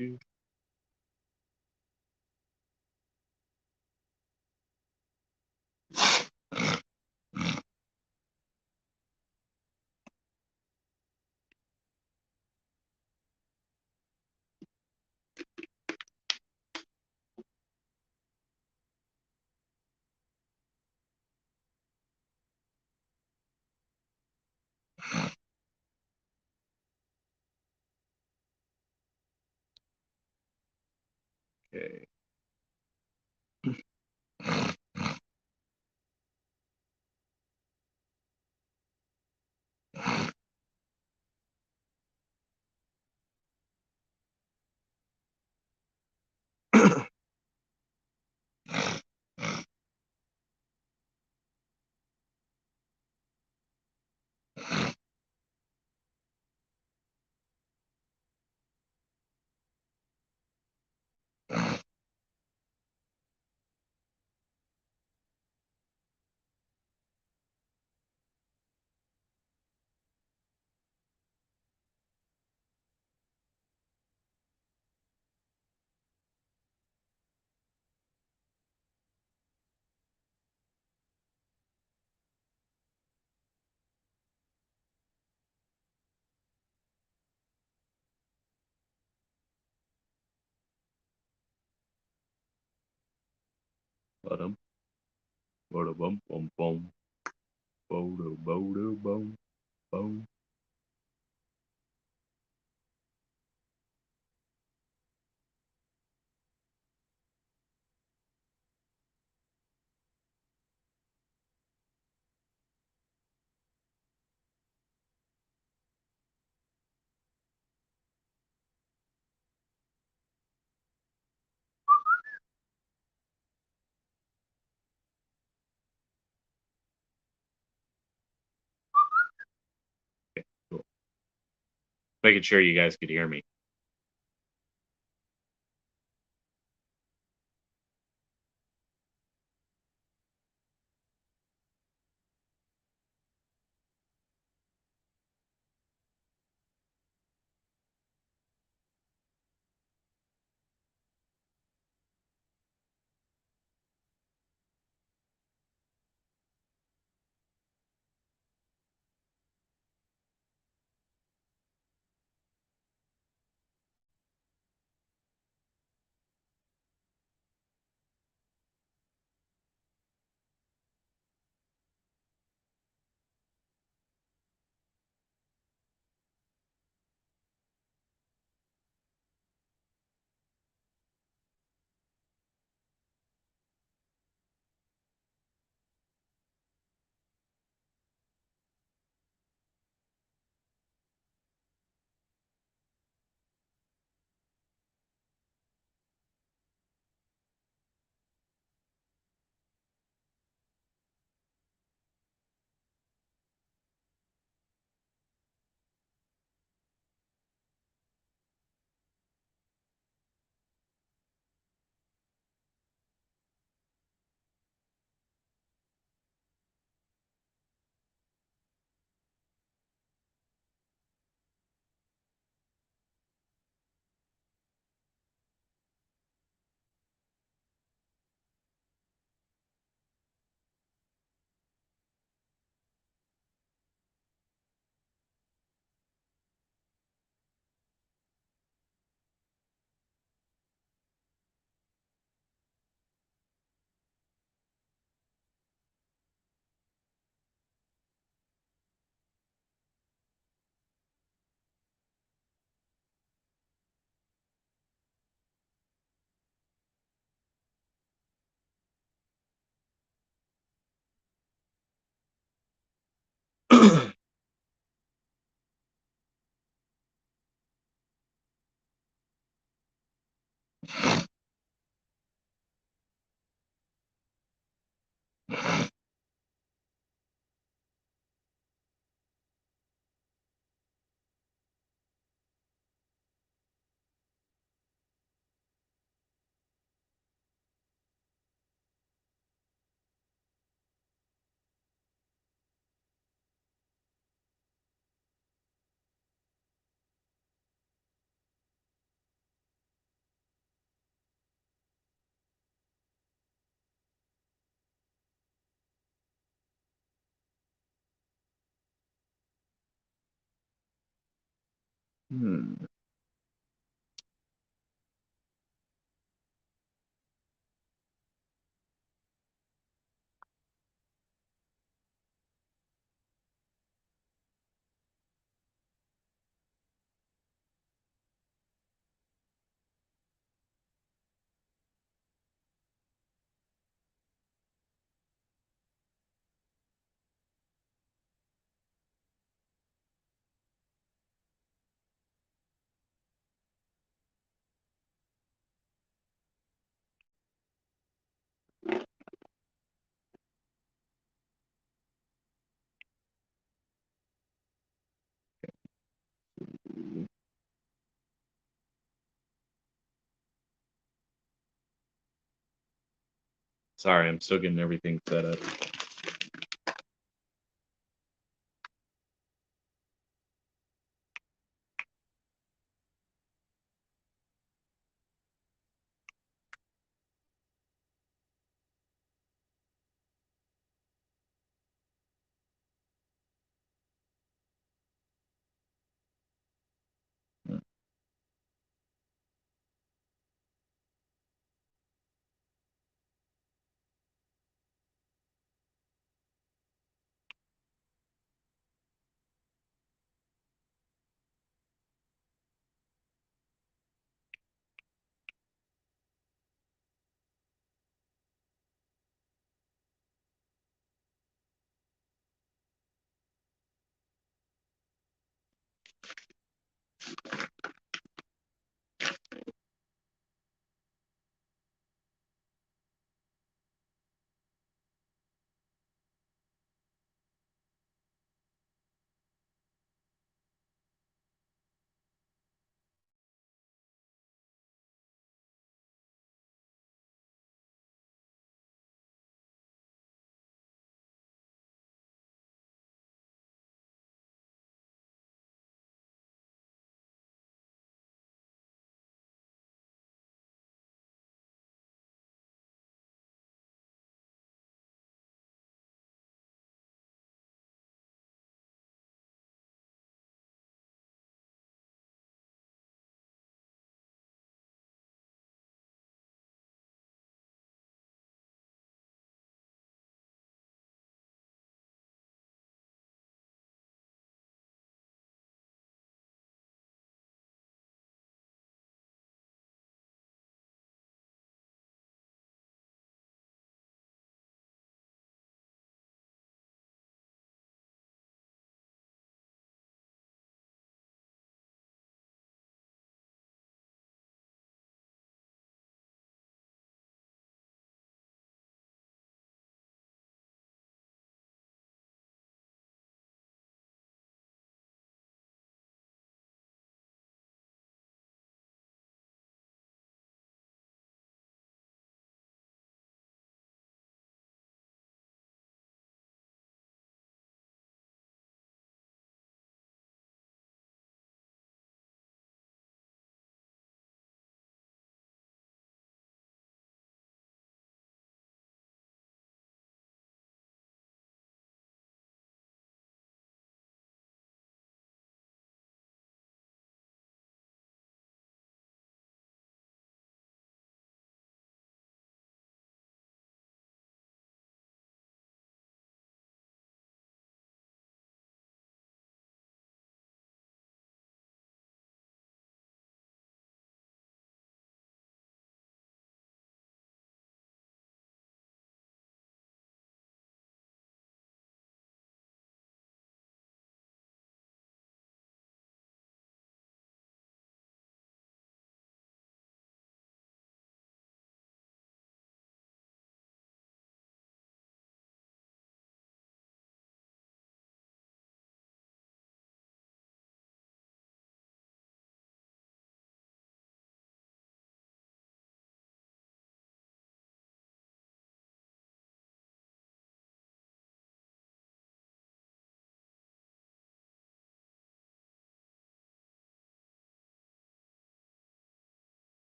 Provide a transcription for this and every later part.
do. Okay. Ba-dum, ba-da-bum, bum, bum, bo-da, bo-da, bum, bum. Okay, cool. Making sure you guys could hear me. Hmm. Sorry, I'm still getting everything set up. Hmm.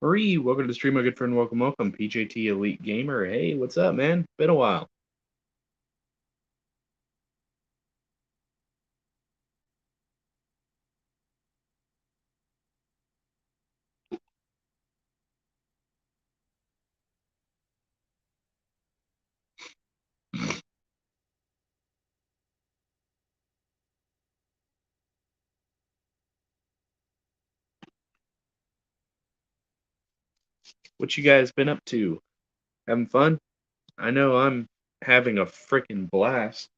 Marie, welcome to the stream, my good friend. Welcome. PJT Elite Gamer. Hey, what's up, man? Been a while. What you guys been up to? Having fun? I know I'm having a freaking blast.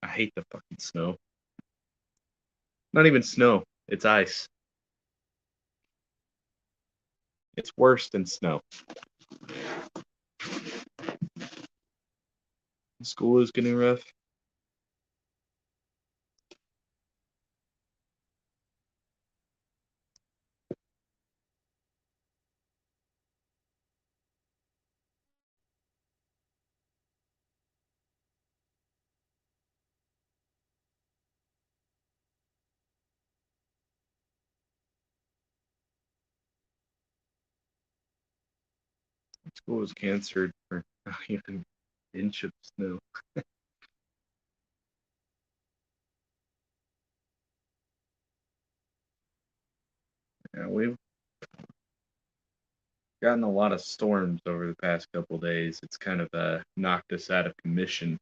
I hate the fucking snow. Not even snow. It's ice. It's worse than snow. School is getting rough. School was canceled for not even an inch of snow. Yeah, we've gotten a lot of storms over the past couple days. It's kind of knocked us out of commission.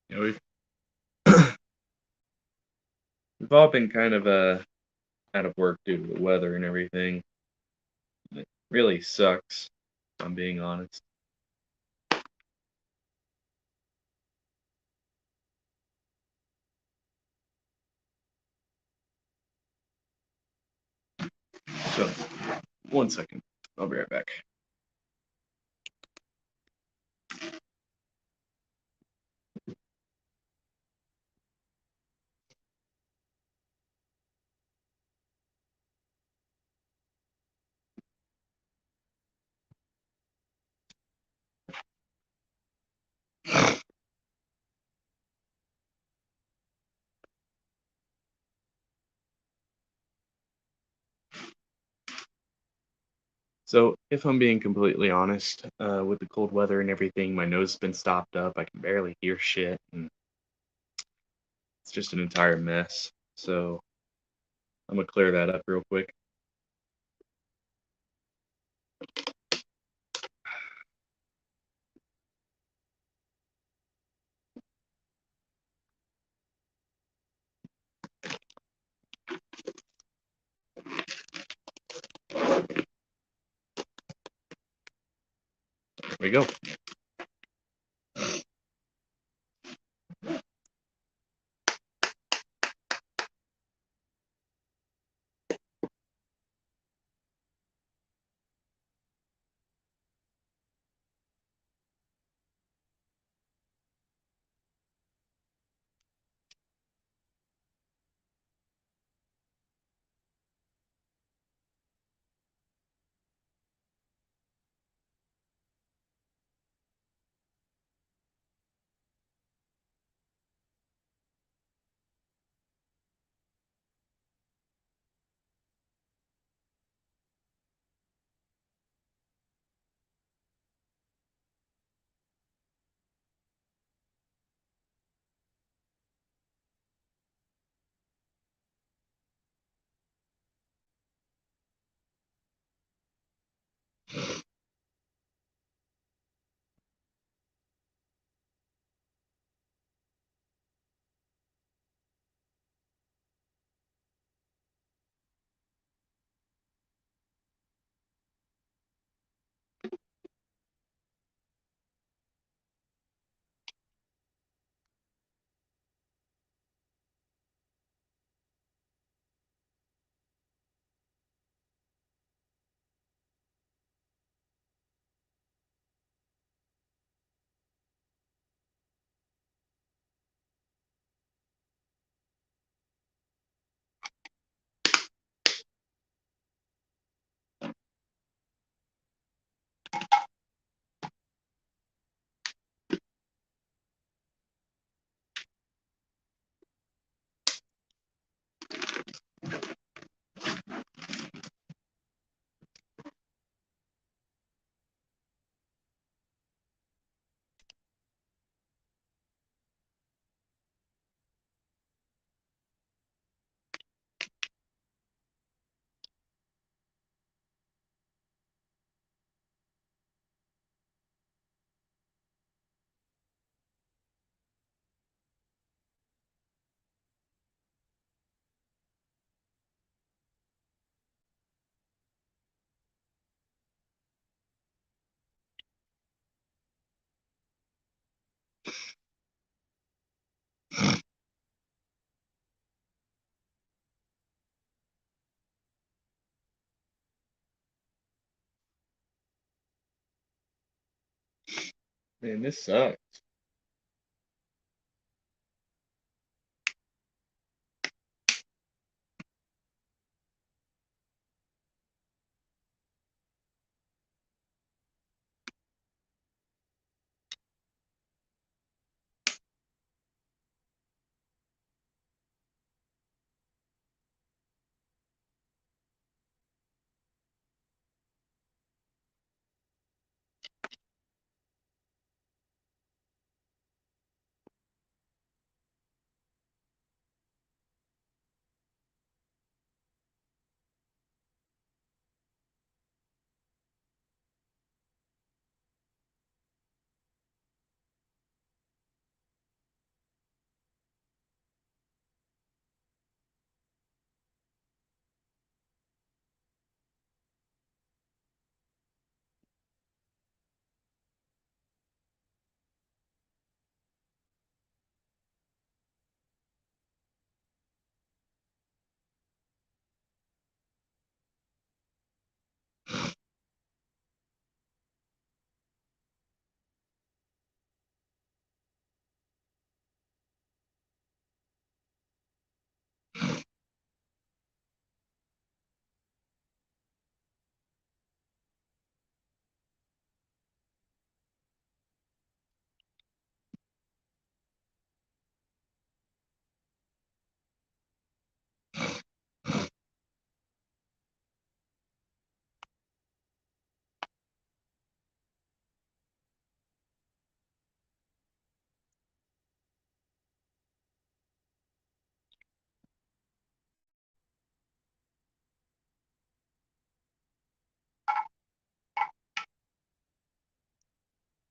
You know, we've all been kind of out of work due to the weather and everything. It really sucks, if I'm being honest. So, one second. I'll be right back. So, if I'm being completely honest, with the cold weather and everything, my nose has been stopped up. I can barely hear shit, and it's just an entire mess. So, I'm gonna clear that up real quick. There we go. Man, this sucks.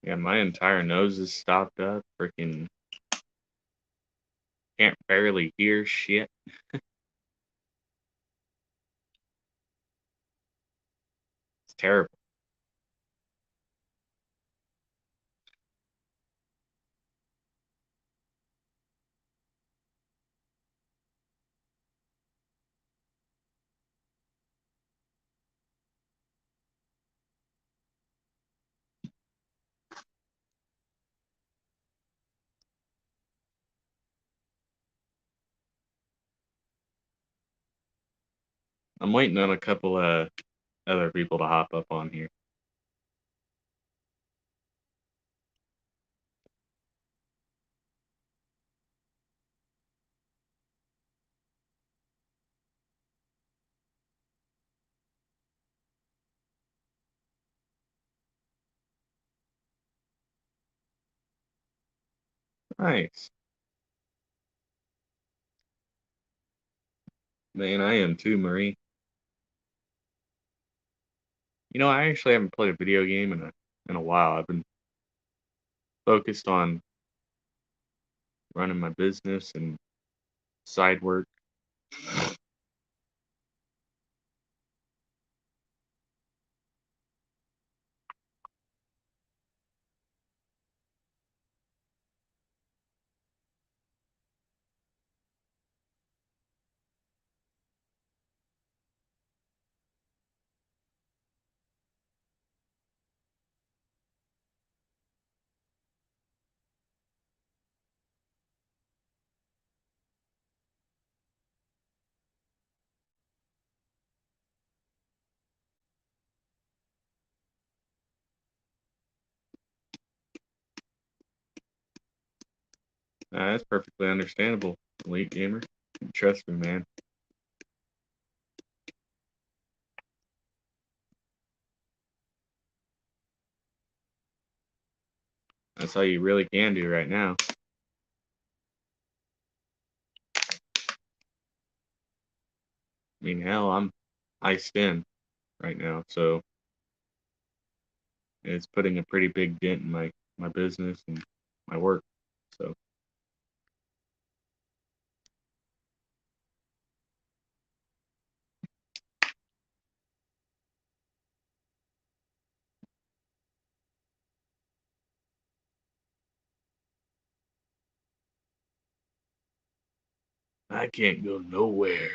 Yeah, my entire nose is stopped up. Freaking can't barely hear shit. It's terrible. I'm waiting on a couple other people to hop up on here. Nice. Man, I am too, Marie. You know, I actually haven't played a video game in a while. I've been focused on running my business and side work. That's perfectly understandable, elite gamer. Trust me, man. That's all you really can do right now. I mean, hell, I'm iced in right now, so it's putting a pretty big dent in my business and my work. So I can't go nowhere.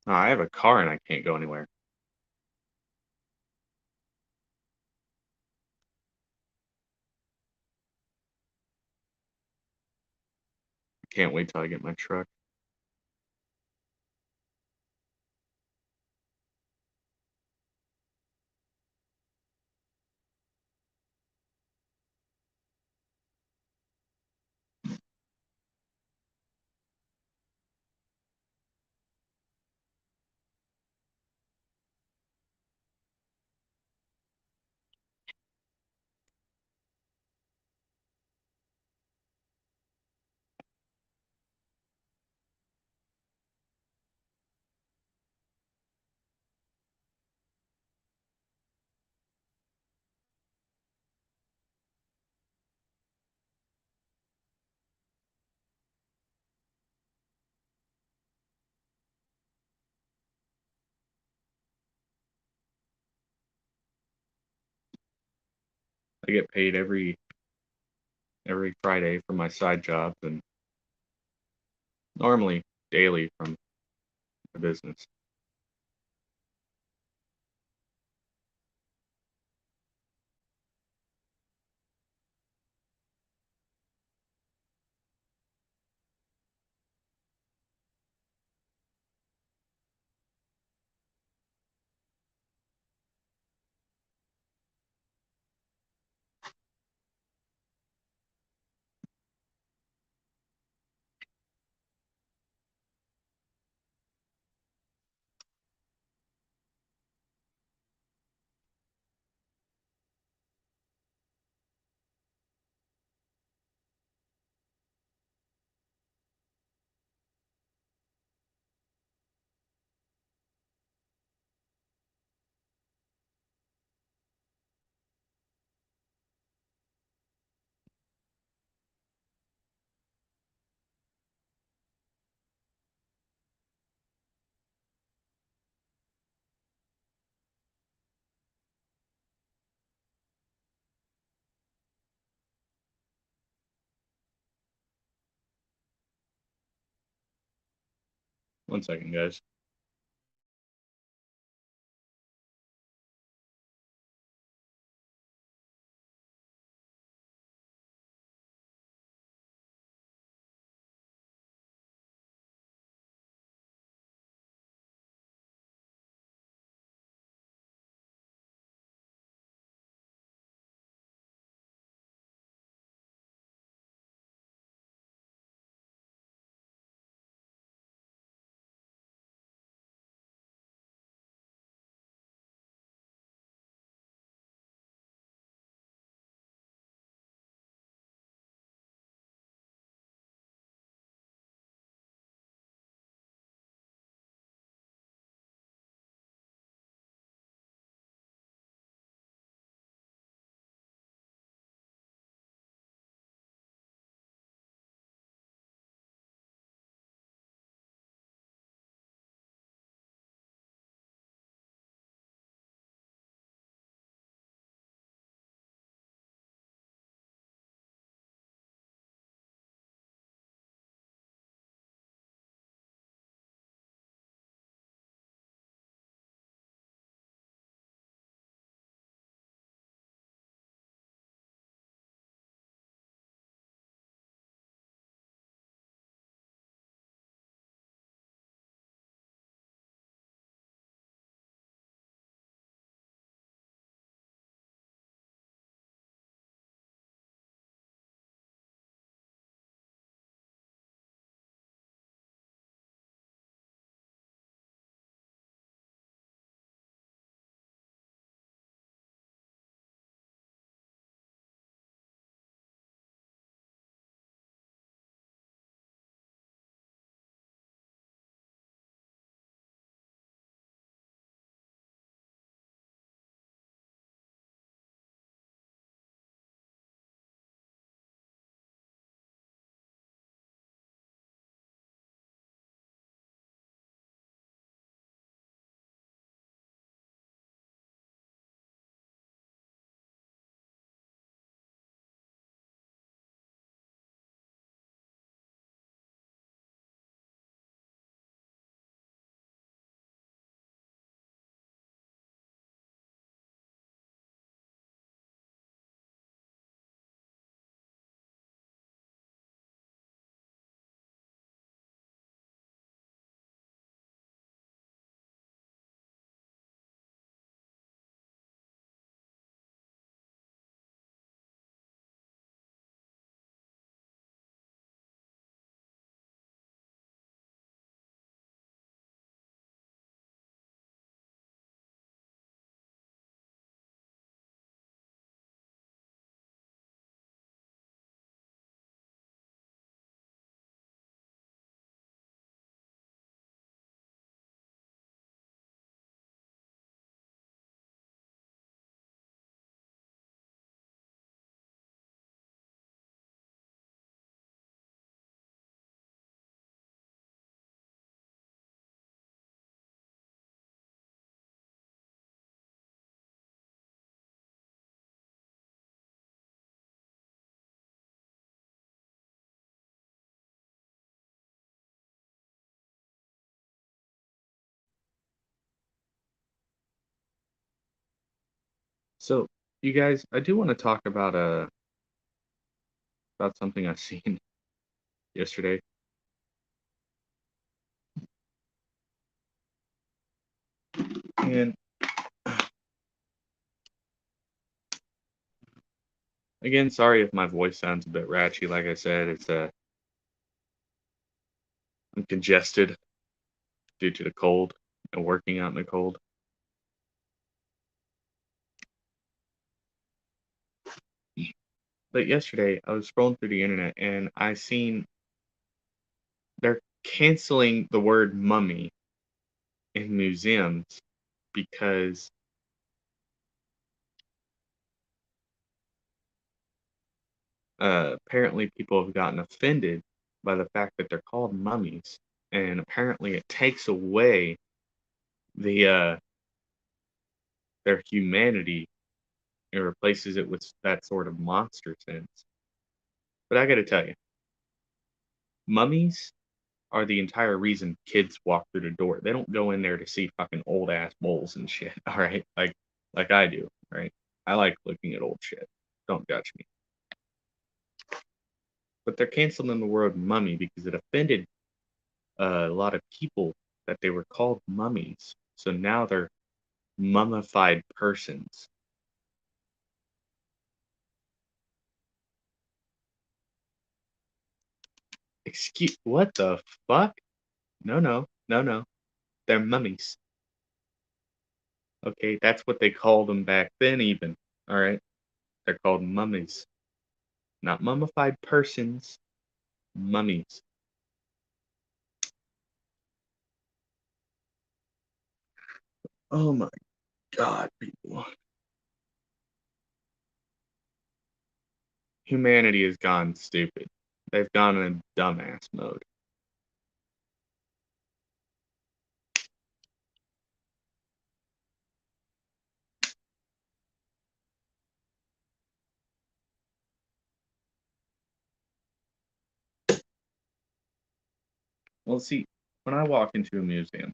I have a car and I can't go anywhere. Can't wait till I get my truck. I get paid every Friday for my side jobs and normally daily from the business. One second, guys. So, you guys, I do want to talk about something I seen yesterday. And again, sorry if my voice sounds a bit ratchy. Like I said, I'm congested due to the cold and working out in the cold. But yesterday, I was scrolling through the internet and I seen they're canceling the word mummy in museums because apparently people have gotten offended by the fact that they're called mummies, and apparently it takes away the their humanity and replaces it with that sort of monster sense. But I got to tell you, mummies are the entire reason kids walk through the door. They don't go in there to see fucking old ass bowls and shit. All right, like I do. Right? I like looking at old shit. Don't judge me. But they're canceling the word mummy because it offended a lot of people that they were called mummies. So now they're mummified persons. Excuse what the fuck? No, no, no, no. They're mummies. Okay, that's what they called them back then, even. All right, they're called mummies, not mummified persons. Mummies. Oh my god, people. Humanity has gone stupid. They've gone in dumbass mode. Well, see, when I walk into a museum,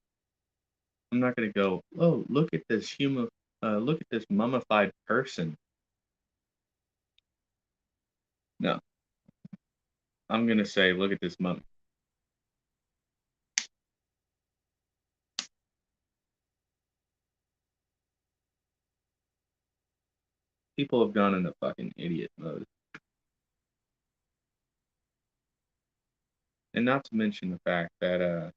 I'm not gonna go, oh, look at this mummified person. No, I'm gonna say, look at this mummy. People have gone into fucking idiot mode. And not to mention the fact that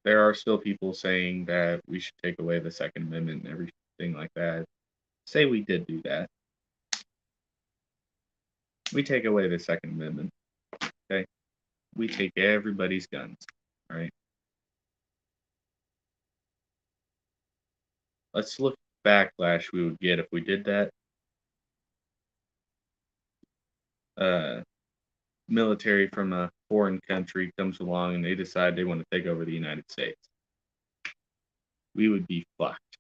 there are still people saying that we should take away the Second Amendment and everything like that. Say we did do that. We take away the Second Amendment. Okay? We take everybody's guns. All right? Let's look at the backlash we would get if we did that. Military from a foreign country comes along and they decide they want to take over the United States. We would be fucked.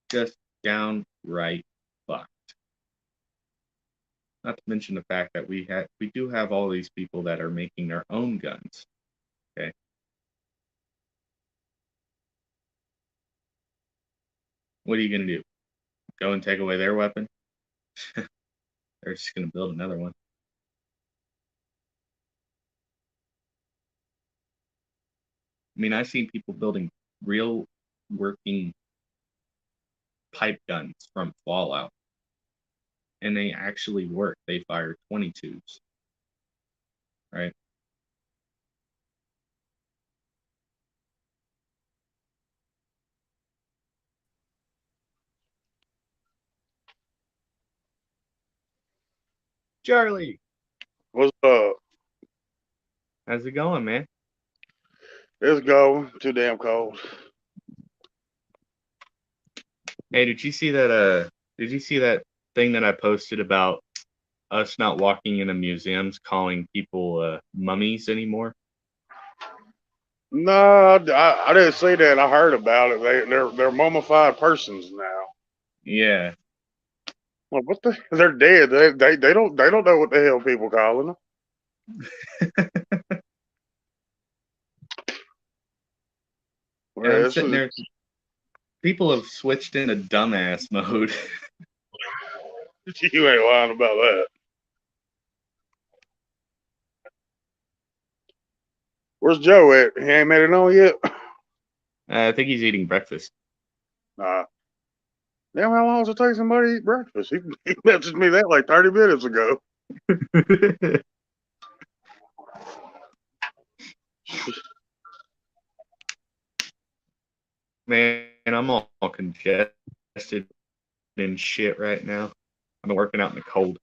Just downright fucked. Not to mention the fact that we do have all these people that are making their own guns. Okay. What are you gonna do? Go and take away their weapon? They're just gonna build another one. I mean, I've seen people building real working pipe guns from Fallout, and they actually work. They fire 22s, right? Charlie, What's up? how's it going, man? Let's go. Too damn cold. Hey, did you see that thing that I posted about us not walking into museums calling people mummies anymore? No, I didn't see that. I heard about it. They're mummified persons now. Yeah. Well, what the? They're dead. They don't know what the hell people calling them. And I'm Well, sitting there. People have switched into dumbass mode. you ain't lying about that. Where's Joe at? He ain't made it on yet. I think he's eating breakfast. Nah. Damn, how long does it take somebody to eat breakfast? He messaged me that like 30 minutes ago. Man, I'm all congested and shit right now. I've been working out in the cold.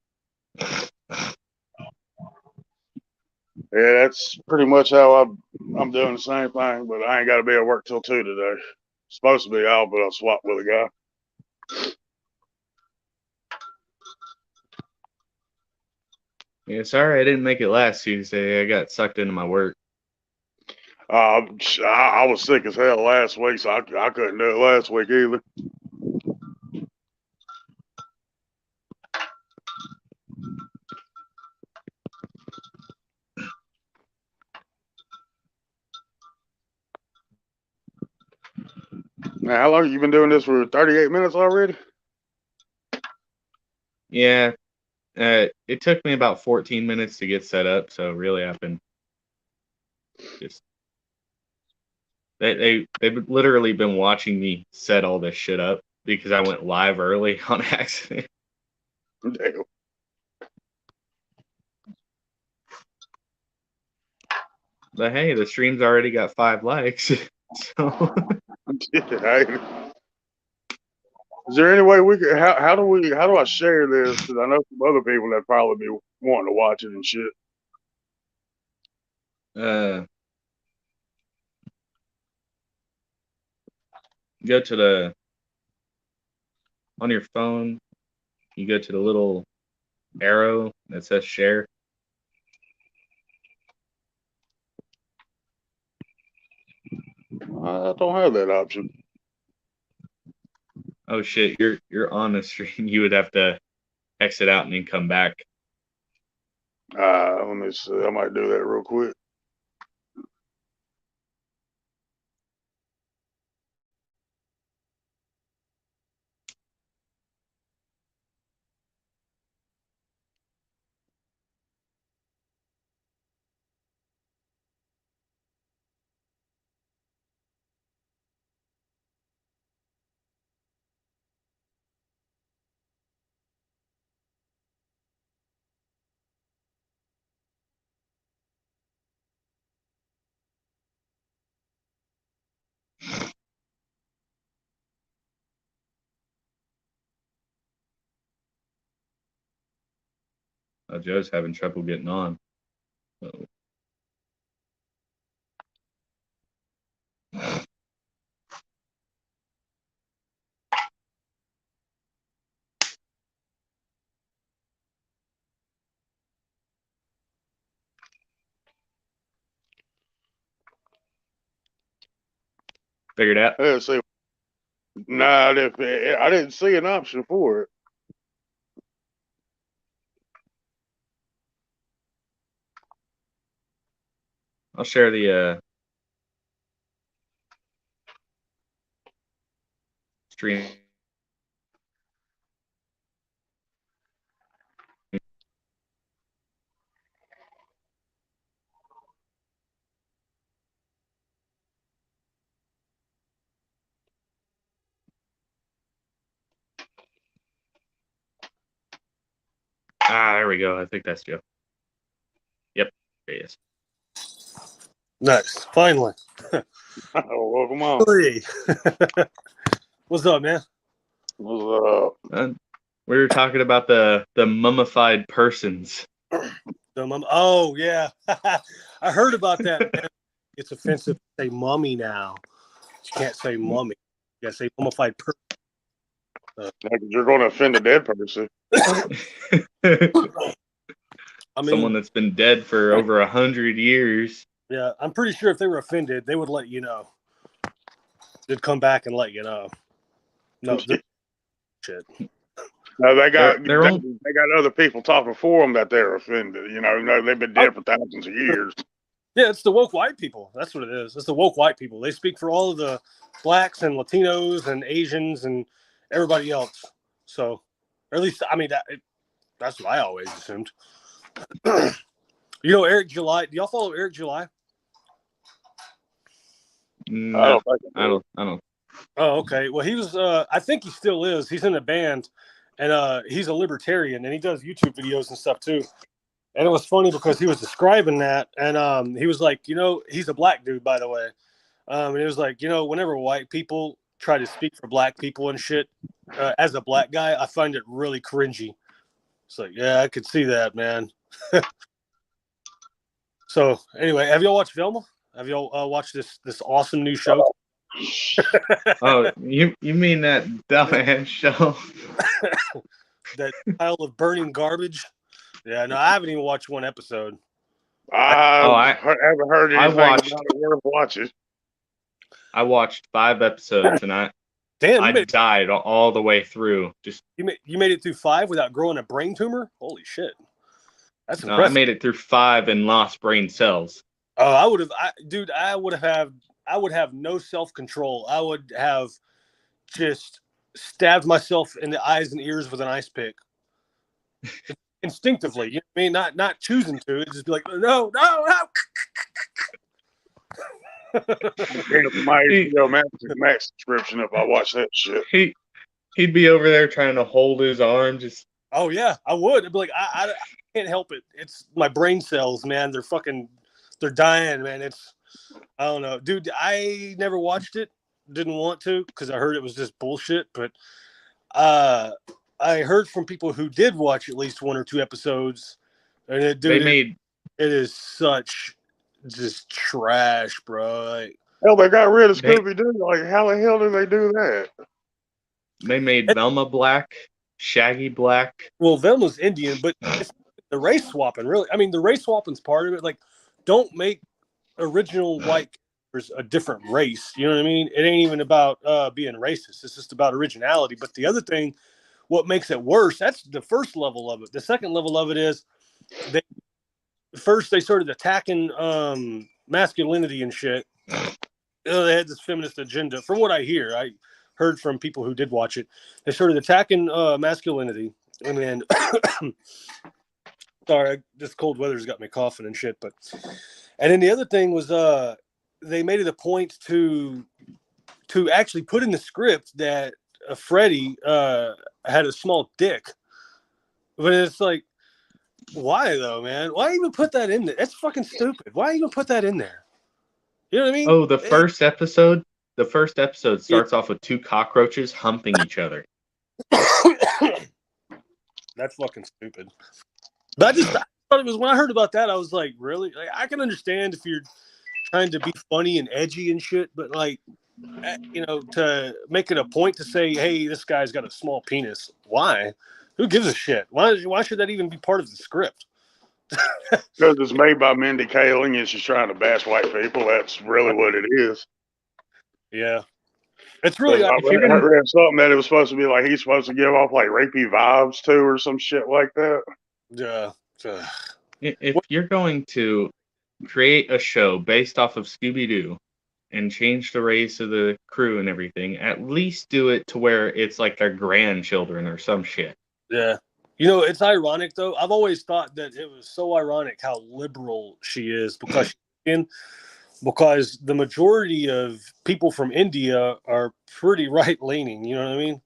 Yeah, that's pretty much how I'm doing the same thing, but I ain't got to be at work till 2 today. Supposed to be out, but I swapped with a guy. Yeah, sorry I didn't make it last Tuesday. I got sucked into my work. I was sick as hell last week, so I couldn't do it last week either. Now, how long have you been doing this for 38 minutes already? Yeah, it took me about 14 minutes to get set up, so really I've been just they've literally been watching me set all this shit up because I went live early on accident. Damn. But hey, the stream's already got 5 likes. So Hey. Is there any way we could? How do I share this? Because I know some other people that probably be wanting to watch it and shit. Go to the on your phone, you go to the little arrow that says share. I don't have that option. Oh shit, you're on the stream. You would have to exit out and then come back. Let me see. I might do that real quick. Joe's having trouble getting on. Uh-oh. Figured out. Let's see. Nah, I didn't see an option for it. I'll share the stream. There we go. I think that's Joe. Yep, there he is. Nice. Finally. Welcome on. Hey. What's up, man? What's up? We were talking about the mummified persons. Oh, yeah. I heard about that, man. It's offensive to say mummy now. You can't say mummy. You gotta say mummified person. You're going to offend a dead person. I mean, Someone that's been dead for over 100 years. Yeah, I'm pretty sure if they were offended, they would let you know. They'd come back and let you know. No, shit. No, they got They're they got other people talking for them that they're offended. You know, they've been dead for thousands of years. Yeah, it's the woke white people. That's what it is. It's the woke white people. They speak for all of the blacks and Latinos and Asians and everybody else. So, or at least, I mean, that's what I always assumed. You know, Eric July. Do y'all follow Eric July? I No, don't think I do. I don't. Oh, okay. Well, he was. I think he still is. He's in a band, and he's a libertarian, and he does YouTube videos and stuff too. And it was funny because he was describing that, and he was like, he's a black dude, by the way. And he was like, whenever white people try to speak for black people and shit, as a black guy, I find it really cringy. It's like, yeah, I could see that, man. So anyway, have y'all watched Velma? Have y'all watched this awesome new show? Oh, you mean that dumbass show? That pile of burning garbage? Yeah, no, I haven't even watched one episode. I haven't heard I anything watched- about it worth watching. I watched 5 episodes and I Damn, died all the way through. Just you made it through 5 without growing a brain tumor? Holy shit. That's no, I impressive. made it through 5 and lost brain cells. Oh, I would have no self-control. I would have just stabbed myself in the eyes and ears with an ice pick. Instinctively, you know what I mean? Not choosing to. It'd just be like, no. Cancel my HBO Max subscription if I watch that shit. He'd be over there trying to hold his arm, just Oh yeah, I would. I'd be like, I can't help it. It's my brain cells, man. They're dying, man. I don't know, dude. I never watched it. Didn't want to because I heard it was just bullshit. But I heard from people who did watch at least 1 or 2 episodes, and it is such just trash, bro. Like, Hell, they got rid of Scooby Doo. Like, how the hell did they do that? they made Velma black, Shaggy black. well, Velma's Indian, but it's the race swapping, really. I mean, the race swapping's part of it. Like, don't make original white characters a different race. You know what I mean? It ain't even about being racist. It's just about originality. But the other thing, what makes it worse, that's the first level of it. The second level of it is they started attacking masculinity and shit. They had this feminist agenda. From what I hear, I heard from people who did watch it. They started attacking masculinity, and then sorry, this cold weather's got me coughing and shit. And then the other thing was they made it a point to actually put in the script that Freddie had a small dick. But it's like, why though, man? Why even put that in there? That's fucking stupid. Why even put that in there? You know what I mean? Oh, the first episode starts off with 2 cockroaches humping each other. That's fucking stupid. But I thought it was, when I heard about that, I was like, really? Like, I can understand if you're trying to be funny and edgy and shit, but like, to make it a point to say, hey, this guy's got a small penis. Why? Who gives a shit? Why should that even be part of the script? Because it's made by Mindy Kaling and she's trying to bash white people. That's really what it is. Yeah. It's really. I read something that it was supposed to be like he's supposed to give off like rapey vibes too or some shit like that. Yeah. If you're going to create a show based off of Scooby-Doo and change the race of the crew and everything, at least do it to where it's like their grandchildren or some shit. Yeah. It's ironic though. I've always thought that it was so ironic how liberal she is because because the majority of people from India are pretty right leaning. You know what I mean?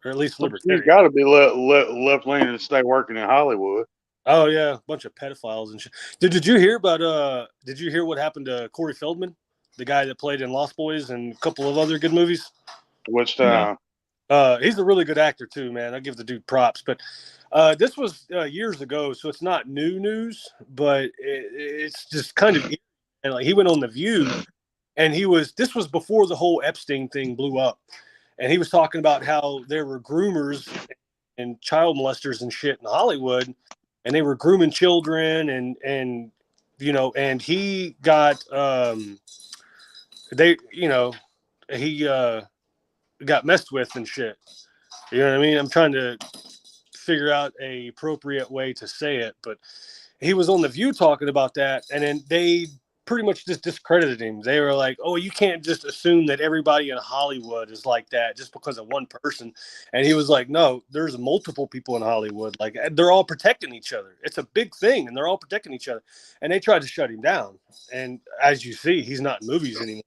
Or at least libertarian. You got to be left leaning to stay working in Hollywood. Oh yeah, a bunch of pedophiles and shit. Did you hear about? Did you hear what happened to Corey Feldman, the guy that played in Lost Boys and a couple of other good movies? Which time? He's a really good actor too, man. I give the dude props. But this was years ago, so it's not new news, but it's just kind of. And like he went on The View, and this was before the whole Epstein thing blew up, and he was talking about how there were groomers and child molesters and shit in Hollywood, and they were grooming children, and he got he got messed with and shit. You know what I mean? I'm trying to figure out a appropriate way to say it, but he was on The View talking about that, and then they pretty much just discredited him. They were like, "Oh, you can't just assume that everybody in Hollywood is like that just because of one person." And he was like, "No, there's multiple people in Hollywood. Like they're all protecting each other. It's a big thing, and they're all protecting each other." And they tried to shut him down. And as you see, he's not in movies anymore.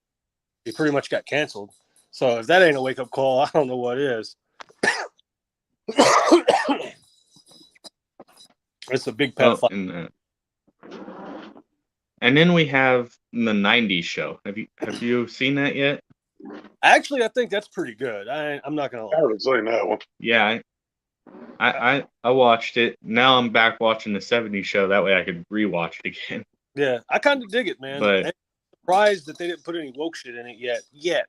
He pretty much got canceled. So if that ain't a wake up call, I don't know what is. It's a big Oh, pedophile. and then we have the '90s show. Have you seen that yet? Actually, I think that's pretty good. I'm not gonna I lie. haven't seen that one. Yeah, I watched it. Now I'm back watching the '70s show. That way I could rewatch it again. Yeah, I kind of dig it, man. But I'm surprised that they didn't put any woke shit in it yet.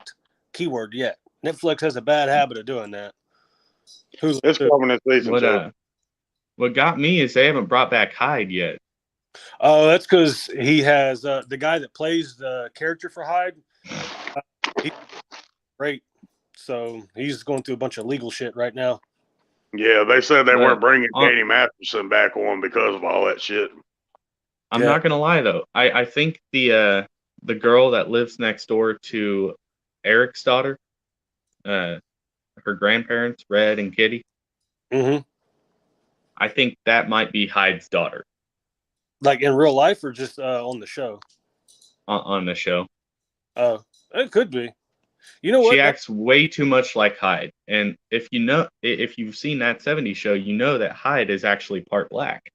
Keyword yet. Netflix has a bad habit of doing that. It's coming in season 2. what got me is they haven't brought back Hyde yet. Oh, that's because he has the guy that plays the character for Hyde. He's great. So he's going through a bunch of legal shit right now. Yeah, they said they But weren't bringing Katie Masterson back on because of all that shit. I'm not gonna lie though. I think the girl that lives next door to Eric's daughter, her grandparents, Red and Kitty. Mm-hmm. I think that might be Hyde's daughter. Like in real life or just on the show? On the show. It could be. You know what? She acts way too much like Hyde. And if you've seen that '70s show, you know that Hyde is actually part black.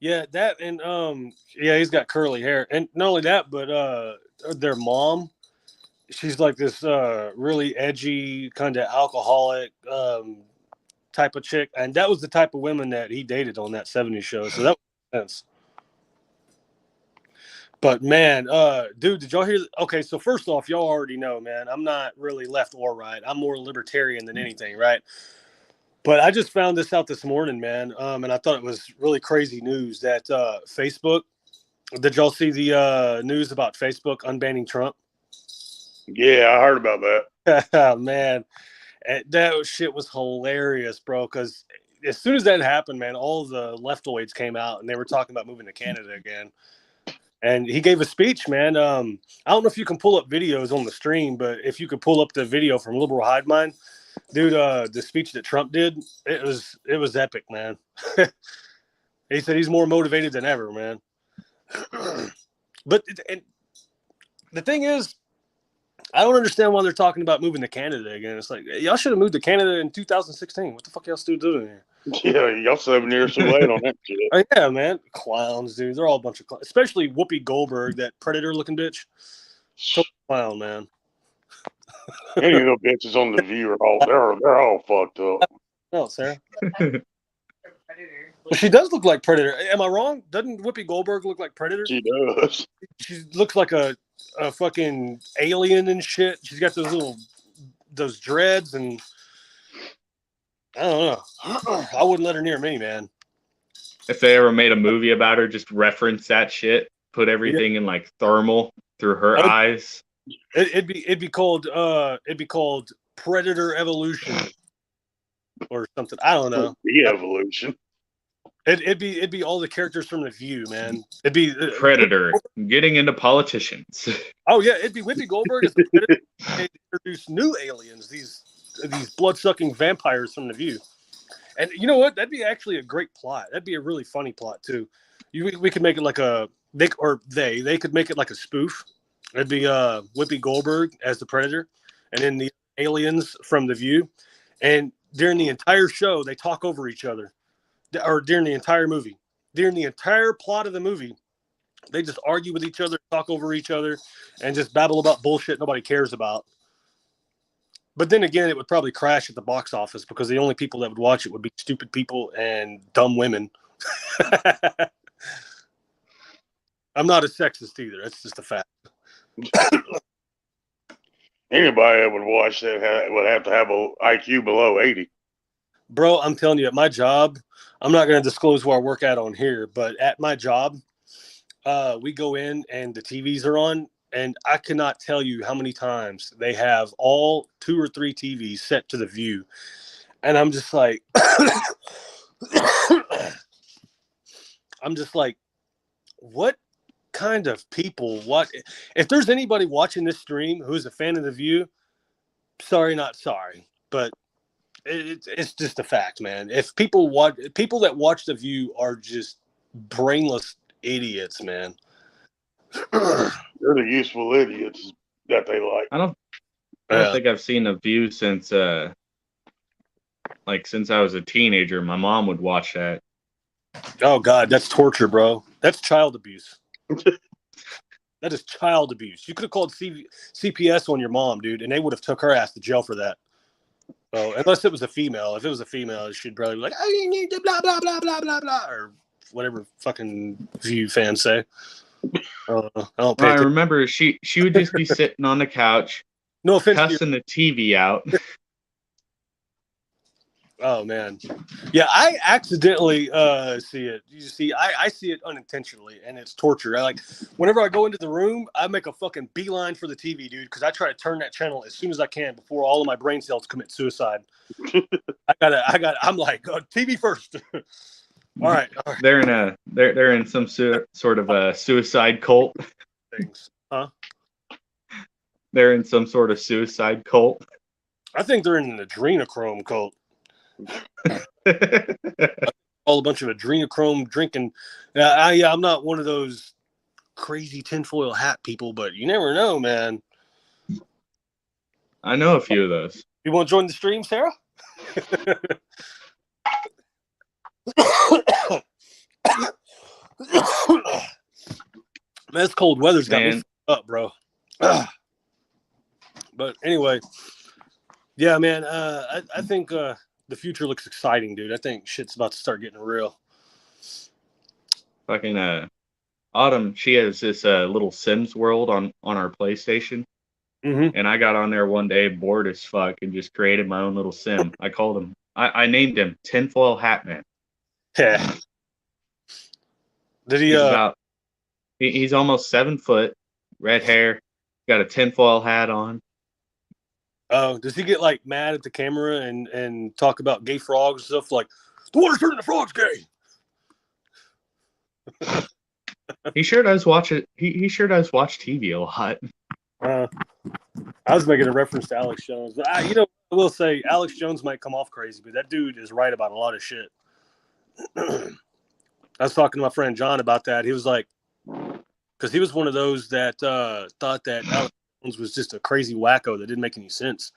Yeah, that and he's got curly hair. And not only that, but their mom, she's like this really edgy, kind of alcoholic type of chick. And that was the type of women that he dated on that '70s show. So that makes sense. But man, dude, did y'all hear? Okay, so first off, y'all already know, man, I'm not really left or right. I'm more libertarian than anything, right? But I just found this out this morning, man, and I thought it was really crazy news that Facebook. Did y'all see the news about Facebook unbanning Trump? Yeah, I heard about that. Man, that shit was hilarious, bro. Because as soon as that happened, man, all the leftoids came out and they were talking about moving to Canada again. And he gave a speech, man. I don't know if you can pull up videos on the stream, but if you could pull up the video from Liberal Hive Mind, dude, the speech that Trump did, it was epic, man. He said he's more motivated than ever, man. But and the thing is, I don't understand why they're talking about moving to Canada again. It's like y'all should have moved to Canada in 2016. What the fuck y'all still doing here? Yeah, y'all 7 years too late on that shit. Oh, yeah, man, clowns, dude. They're all a bunch of clowns. Especially Whoopi Goldberg, that predator-looking bitch. Total clown, man. Any of those bitches on the View they're all fucked up. No, Sarah. Well, she does look like Predator. Am I wrong? Doesn't Whoopi Goldberg look like Predator? She does. She looks like a fucking alien and shit. She's got those dreads, and I don't know. I wouldn't let her near me, man. If they ever made a movie about her, just reference that shit, put everything in like thermal through her eyes. It'd be called Predator Evolution or something. I don't know. The Evolution. It'd be all the characters from The View, man. It'd be Predator getting into politicians. Oh yeah, it'd be Whoopi Goldberg as the Predator. They introduce new aliens, these blood-sucking vampires from The View. And you know what? That'd be actually a great plot. That'd be a really funny plot too. We could make it like they could make it like a spoof. It'd be Whoopi Goldberg as the Predator, and then the aliens from The View. And during the entire show, they talk over each other. Or during the entire movie, during the entire plot of the movie, they just argue with each other, talk over each other, and just babble about bullshit nobody cares about. But then again, it would probably crash at the box office because the only people that would watch it would be stupid people and dumb women. I'm not a sexist either. That's just a fact. Anybody that would watch that would have to have a IQ below 80. Bro, I'm telling you, at my job, I'm not going to disclose where I work at on here, but at my job, we go in and the TVs are on, and I cannot tell you how many times they have all 2 or 3 TVs set to The View. And I'm just like, I'm just like, what kind of people? What if there's anybody watching this stream who's a fan of The View? Sorry, not sorry, but it's just a fact, man. If people that watch The View are just brainless idiots, man. They're the useful idiots that they like. I don't think I've seen a View since since I was a teenager. My mom would watch that. Oh God, that's torture, bro. That's child abuse. That is child abuse. You could have called CPS on your mom, dude, and they would have took her ass to jail for that. Oh, unless it was a female. If it was a female, she'd probably be like, "Oh, you need to blah blah blah blah blah blah," or whatever fucking View fans say. I don't pay I attention. remember she would just be sitting on the couch, No offense, cussing the TV out. Oh man, yeah, I accidentally see it. You see, I see it unintentionally, and it's torture. Whenever I go into the room, I make a fucking beeline for the TV, dude, because I try to turn that channel as soon as I can before all of my brain cells commit suicide. I'm like, TV first. All right. They're in some sort of a suicide cult. Things, huh? They're in some sort of suicide cult. I think they're in an adrenochrome cult. All a bunch of adrenochrome drinking. I'm not one of those crazy tinfoil hat people, but you never know, man. I know a few of those. You want to join the stream, Sarah? Man, this cold weather's got me up, bro. But anyway, yeah, man. I think the future looks exciting, dude. I think shit's about to start getting real. Fucking Autumn, she has this little Sims world on our PlayStation. Mm-hmm. And I got on there one day, bored as fuck, and just created my own little sim. I called him. I named him Tinfoil Hat Man. Yeah. Did he? He's almost 7 foot, red hair, got a tinfoil hat on. Oh, does he get like mad at the camera and talk about gay frogs and stuff like the water's turning the frogs gay? He sure does watch it. He sure does watch TV a lot. I was making a reference to Alex Jones, but I will say Alex Jones might come off crazy, but that dude is right about a lot of shit. I was talking to my friend John about that. He was like, because he was one of those that thought that Alex Jones was just a crazy wacko that didn't make any sense.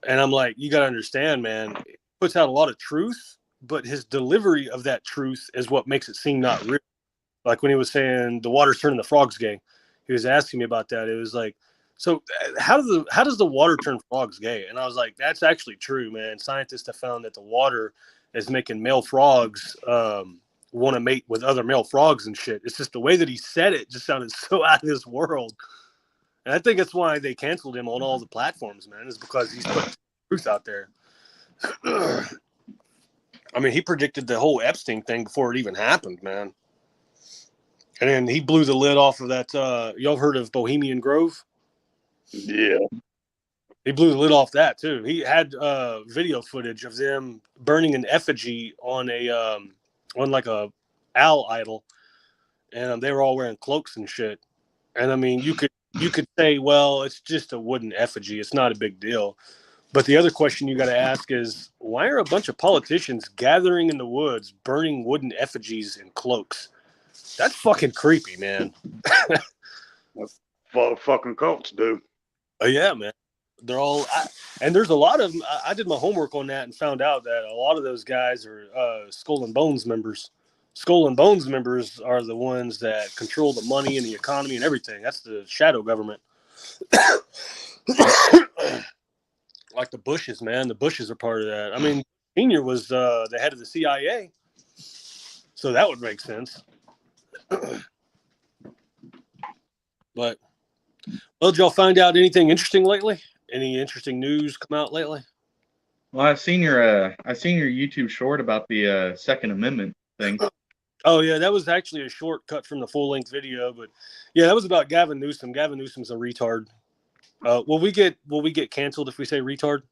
And I'm like, you got to understand, man, he puts out a lot of truth, but his delivery of that truth is what makes it seem not real. Like when he was saying the water's turning the frogs gay, he was asking me about that. It was like, so how does the water turn frogs gay? And I was like, that's actually true, man. Scientists have found that the water is making male frogs want to mate with other male frogs and shit. It's just the way that he said it just sounded so out of this world. And I think that's why they canceled him on all the platforms, man, is because he's put truth out there. I mean, he predicted the whole Epstein thing before it even happened, man. And then he blew the lid off of that. Y'all heard of Bohemian Grove? Yeah. He blew the lid off that too. He had video footage of them burning an effigy on like a owl idol, and they were all wearing cloaks and shit. And I mean, you could say, well, it's just a wooden effigy. It's not a big deal. But the other question you got to ask is, why are a bunch of politicians gathering in the woods, burning wooden effigies in cloaks? That's fucking creepy, man. That's what fucking cults do. Oh, yeah, man. They're all, and there's a lot of them. I did my homework on that and found out that a lot of those guys are Skull and Bones members. Skull and Bones members are the ones that control the money and the economy and everything. That's the shadow government. Like the Bushes, man. The Bushes are part of that. I mean, Senior was the head of the CIA, so that would make sense. But, well, did y'all find out anything interesting lately? Any interesting news come out lately? Well, I've seen your YouTube short about the Second Amendment thing. Oh yeah, that was actually a shortcut from the full-length video, but yeah, that was about Gavin Newsom. Gavin Newsom's a retard. Will we get canceled if we say retard?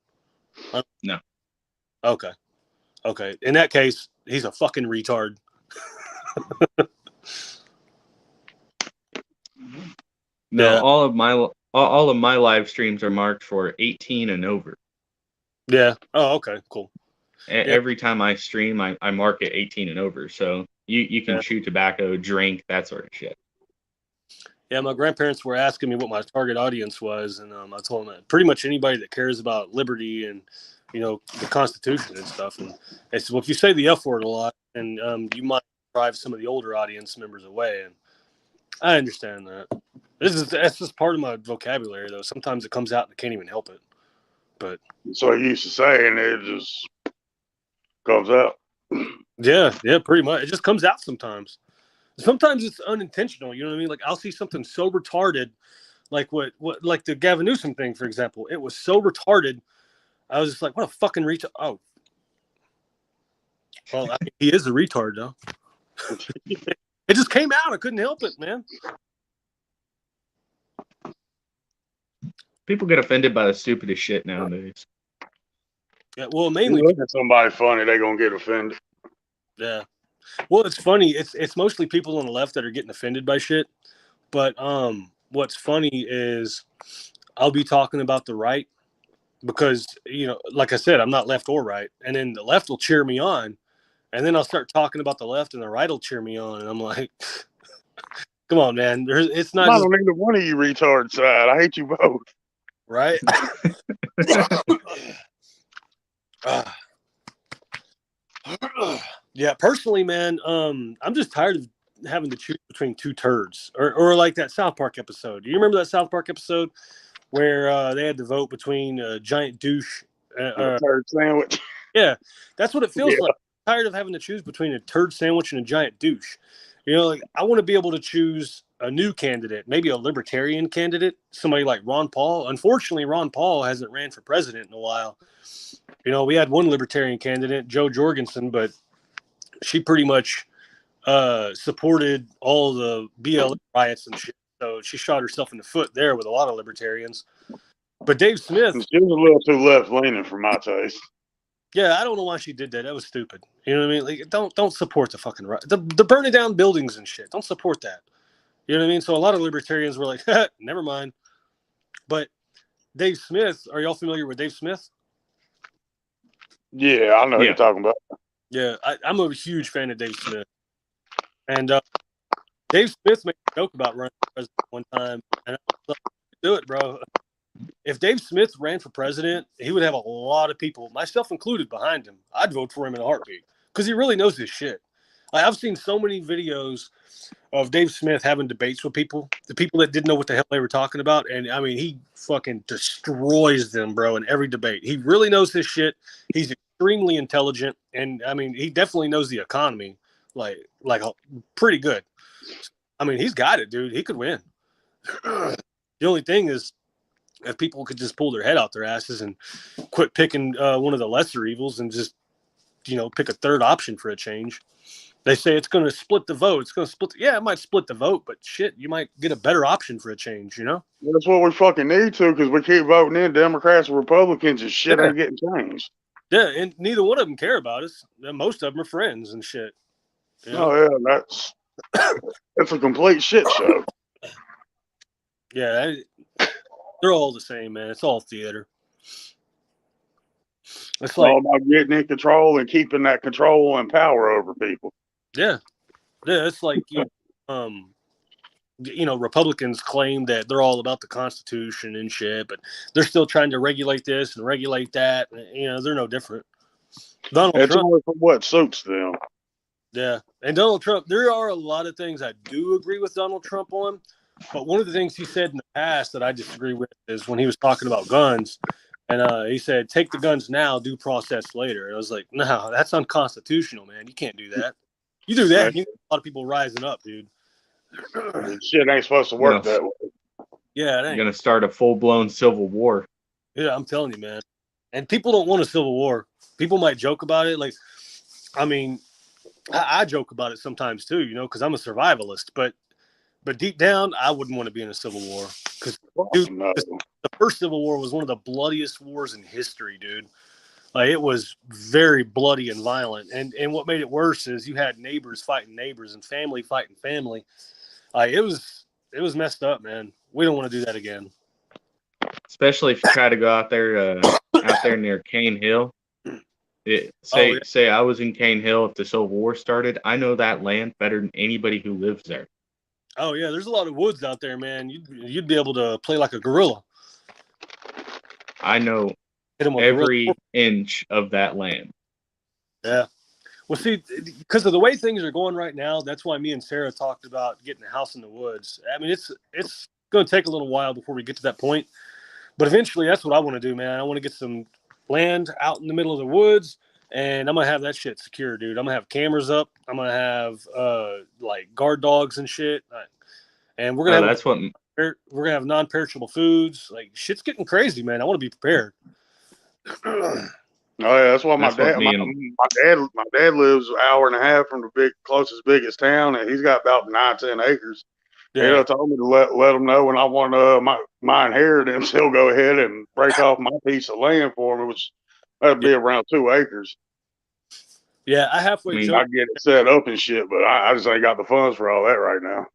No. Okay. In that case, he's a fucking retard. No, Yeah. all of my live streams are marked for 18 and over. Yeah. Oh, okay, cool. Yeah. Every time I stream, I mark it 18 and over. So you can Yeah. chew tobacco, drink, that sort of shit. Yeah, my grandparents were asking me what my target audience was, and I told them that pretty much anybody that cares about liberty and, you know, the Constitution and stuff. And they said, well, if you say the F word a lot, and you might drive some of the older audience members away. And I understand that. That's just part of my vocabulary, though. Sometimes it comes out and I can't even help it. But So you used to say, and it just comes out. yeah, pretty much. It just comes out sometimes. Sometimes it's unintentional. You know what I mean? Like I'll see something so retarded, like what like the Gavin Newsom thing, for example. It was so retarded. I was just like, what a fucking retard. Oh, well, I mean, he is a retard, though. It just came out. I couldn't help it, man. People get offended by the stupidest shit nowadays. Yeah, well, You mainly, look at somebody funny, they gonna get offended. yeah. Well, it's funny. It's mostly people on the left that are getting offended by shit. But what's funny is I'll be talking about the right because, you know, like I said, I'm not left or right, and then the left will cheer me on, and then I'll start talking about the left, and the right will cheer me on, and I'm like, come on, man. It's I'm not not just on either one of you retard side. I hate you both. right. Yeah, personally, man, I'm just tired of having to choose between two turds, or like that South Park episode. Do you remember that South Park episode where they had to vote between a giant douche? Third sandwich. Yeah, that's what it feels Yeah. like. I'm tired of having to choose between a turd sandwich and a giant douche. You know, like I want to be able to choose a new candidate, maybe a libertarian candidate, somebody like Ron Paul. Unfortunately, Ron Paul hasn't ran for president in a while. You know, we had one libertarian candidate, Joe Jorgensen, but she pretty much supported all the BLM riots and shit. So she shot herself in the foot there with a lot of libertarians. But Dave Smith, She was a little too left leaning for my taste. yeah, I don't know why she did that. That was stupid. You know what I mean? Like, don't support the fucking right, the burning down buildings and shit. Don't support that. You know what I mean? So a lot of libertarians were like, never mind. But Dave Smith, are y'all familiar with Dave Smith? Yeah, I know what Yeah. you're talking about. Yeah, I'm a huge fan of Dave Smith. And Dave Smith made a joke about running for president one time, and I was like, do it, bro. If Dave Smith ran for president, he would have a lot of people, myself included, behind him. I'd vote for him in a heartbeat because he really knows his shit. I've seen so many videos of Dave Smith having debates with people, the people that didn't know what the hell they were talking about, and I mean, he fucking destroys them, bro, in every debate. He really knows his shit. He's extremely intelligent, and I mean, he definitely knows the economy, like pretty good. I mean, he's got it, dude. He could win. The only thing is, if people could just pull their head out their asses and quit picking one of the lesser evils and just, you know, pick a third option for a change. They say it's going to split the vote. It's going to split. Yeah, it might split the vote, but shit, you might get a better option for a change, you know? That's what we fucking need to, because we keep voting in Democrats and Republicans and shit Yeah. ain't getting changed. Yeah, and neither one of them care about us. Most of them are friends and shit. You know? Oh yeah, that's a complete shit show. Yeah, they're all the same, man. It's all theater. It's like, all about getting in control and keeping that control and power over people. yeah, it's like Republicans claim that they're all about the Constitution and shit, but they're still trying to regulate this and regulate that. And, you know, they're no different. Donald It's Trump, only for what suits them. yeah, and Donald Trump. There are a lot of things I do agree with Donald Trump on, but one of the things he said in the past that I disagree with is when he was talking about guns, and he said, "Take the guns now, due process later." And I was like, "No, that's unconstitutional, man. You can't do that. You do that, you get a lot of people rising up, dude." Shit ain't supposed to work that way. Yeah, it You're ain't. gonna start a full-blown civil war. Yeah, I'm telling you, man. And people don't want a civil war. People might joke about it. Like, I mean, I joke about it sometimes too, you know, because I'm a survivalist. But deep down, I wouldn't want to be in a civil war because No. the first Civil War was one of the bloodiest wars in history, dude. Like, it was very bloody and violent. And what made it worse is you had neighbors fighting neighbors and family fighting family. Like, it was messed up, man. We don't want to do that again. Especially if you try to go out there near Cane Hill. Oh yeah. Say I was in Cane Hill if the Civil War started. I know that land better than anybody who lives there. Oh yeah. There's a lot of woods out there, man. You'd be able to play like a gorilla. I know Hit him with gorilla. every inch of that land. Yeah. Well, see, because of the way things are going right now, that's why me and Sarah talked about getting a house in the woods. I mean, it's going to take a little while before we get to that point, but eventually, that's what I want to do, man. I want to get some land out in the middle of the woods, and I'm gonna have that shit secure, dude. I'm gonna have cameras up. I'm gonna have like guard dogs and shit, and Oh, that's what. we're gonna have non-perishable foods. Like, shit's getting crazy, man. I want to be prepared. Oh yeah, that's why That's what me and my dad lives an hour and a half from the biggest town, and he's got about 9-10 acres. Yeah. He told me to let him know when I want my inheritance, he'll go ahead and break off my piece of land for me, which that'd be around 2 acres. Yeah, I halfway I mean, joke. I get it set up and shit, but I just ain't got the funds for all that right now.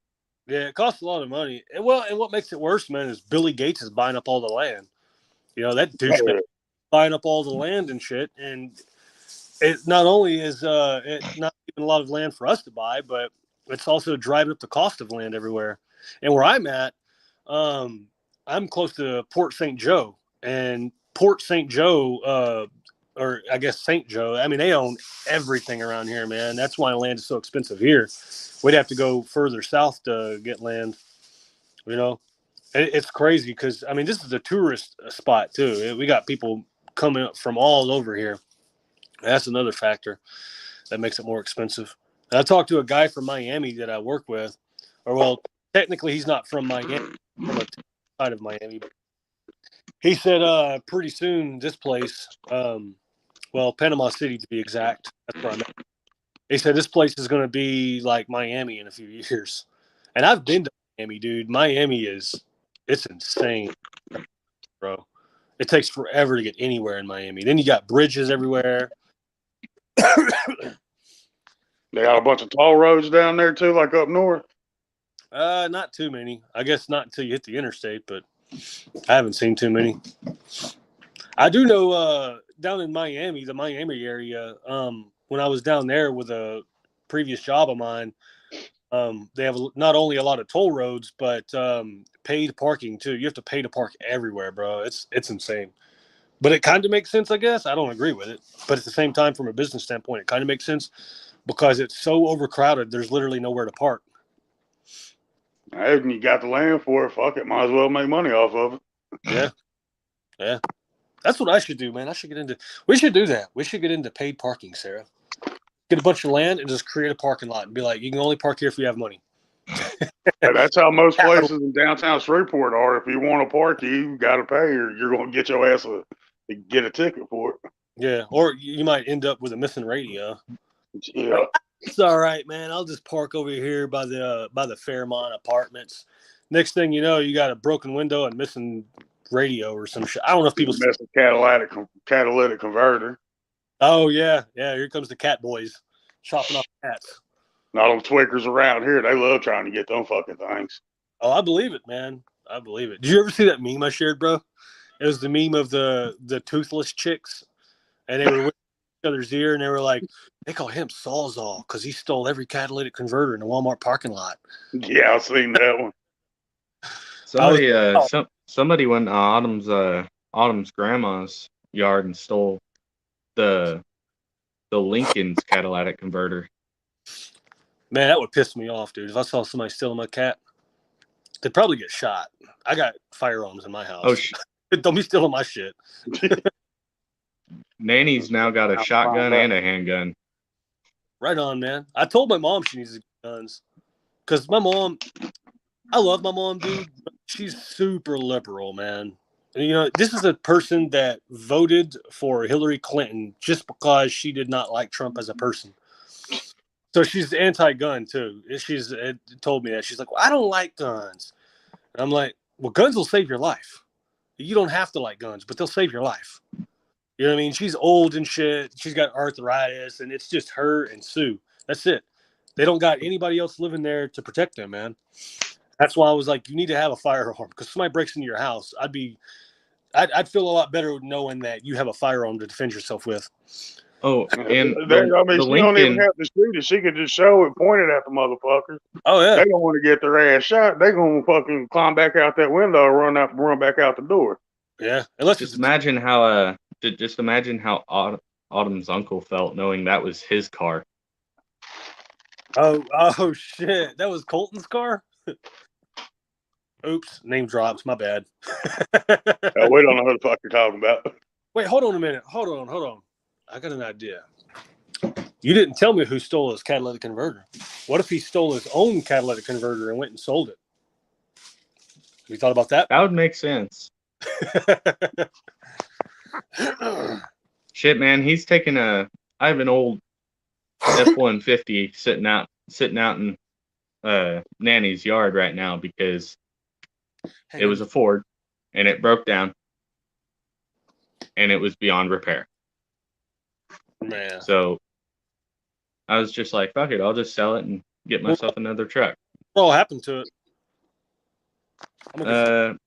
Yeah, it costs a lot of money. And what makes it worse, man, is Billy Gates is buying up all the land. You know, that douchebag buying up all the land and shit. And it not only is it not even a lot of land for us to buy, but it's also driving up the cost of land everywhere. And where I'm at, I'm close to Port St. Joe, and Port St. Joe, or I guess St. Joe. I mean, they own everything around here, man. That's why land is so expensive here. We'd have to go further south to get land. You know, it's crazy because I mean, this is a tourist spot too. We got people coming up from all over here. That's another factor that makes it more expensive. And I talked to a guy from Miami that I work with, or well, technically he's not from Miami, from a side of Miami, but he said pretty soon this place, well, Panama City to be exact, that's where I'm at. He said this place is going to be like Miami in a few years. And I've been to Miami, dude. Miami it's insane, bro. It takes forever to get anywhere in Miami. Then you got bridges everywhere. They got a bunch of toll roads down there too, like up north. Not too many. I guess not until you hit the interstate, but I haven't seen too many. I do know down in Miami, the Miami area, when I was down there with a previous job of mine, they have not only a lot of toll roads, but paid parking too. You have to pay to park everywhere, bro. It's insane. But it kind of makes sense, I guess. I don't agree with it. But at the same time, from a business standpoint, it kind of makes sense because it's so overcrowded. There's literally nowhere to park. Hey, and you got the land for it. Fuck it. Might as well make money off of it. Yeah. Yeah. That's what I should do, man. We should do that. We should get into paid parking, Sarah. Get a bunch of land and just create a parking lot and be like, you can only park here if you have money. But that's how most places in downtown Shreveport are. If you want to park, you got to pay, or you're going to get your ass to get a ticket for it. Yeah, or you might end up with a missing radio. Yeah, it's all right, man. I'll just park over here by the Fairmont Apartments. Next thing you know, you got a broken window and missing radio or some shit. I don't know if people missing catalytic converter. Oh yeah. Here comes the cat boys chopping off cats. Not them twickers around here. They love trying to get them fucking things. Oh, I believe it, man. I believe it. Did you ever see that meme I shared, bro? It was the meme of the toothless chicks, and they were with each other's ear, and they were like, they call him Sawzall because he stole every catalytic converter in the Walmart parking lot. Yeah, I've seen that one. Somebody went to Autumn's grandma's yard and stole the Lincoln's catalytic converter. Man, that would piss me off, dude. If I saw somebody stealing my cat, they'd probably get shot. I got firearms in my house. Oh, don't be stealing my shit. Nanny's now got a shotgun and a handgun. Right on, man. I told my mom she needs guns because my mom, I love my mom, dude. But she's super liberal, man. And, you know, this is a person that voted for Hillary Clinton just because she did not like Trump as a person. So she's anti-gun too. She's told me that. She's like, well, I don't like guns. And I'm like, well, guns will save your life. You don't have to like guns, but they'll save your life. You know what I mean? She's old and shit. She's got arthritis, and it's just her and Sue. That's it. They don't got anybody else living there to protect them, man. That's why I was like, you need to have a firearm, because if somebody breaks into your house, I'd feel a lot better knowing that you have a firearm to defend yourself with. Oh, and I mean, the she don't even Lincoln. have to shoot it. She could just show it, point it at the motherfuckers. Oh yeah, They don't want to get their ass shot. They gonna fucking climb back out that window, run back out the door. yeah. Unless Just it's imagine how Autumn's uncle felt knowing that was his car. oh shit, that was Colton's car. Oops, name drops. My bad. We don't know who the fuck you're talking about. Wait, hold on a minute. Hold on. I got an idea. You didn't tell me who stole his catalytic converter. What if he stole his own catalytic converter and went and sold it? You thought about that? That would make sense. Shit, man, he's taking I have an old F-150 sitting out in Nanny's yard right now because it was a Ford and it broke down and it was beyond repair. Man. So I was just like, fuck it, I'll just sell it and get myself another truck. What all happened to it?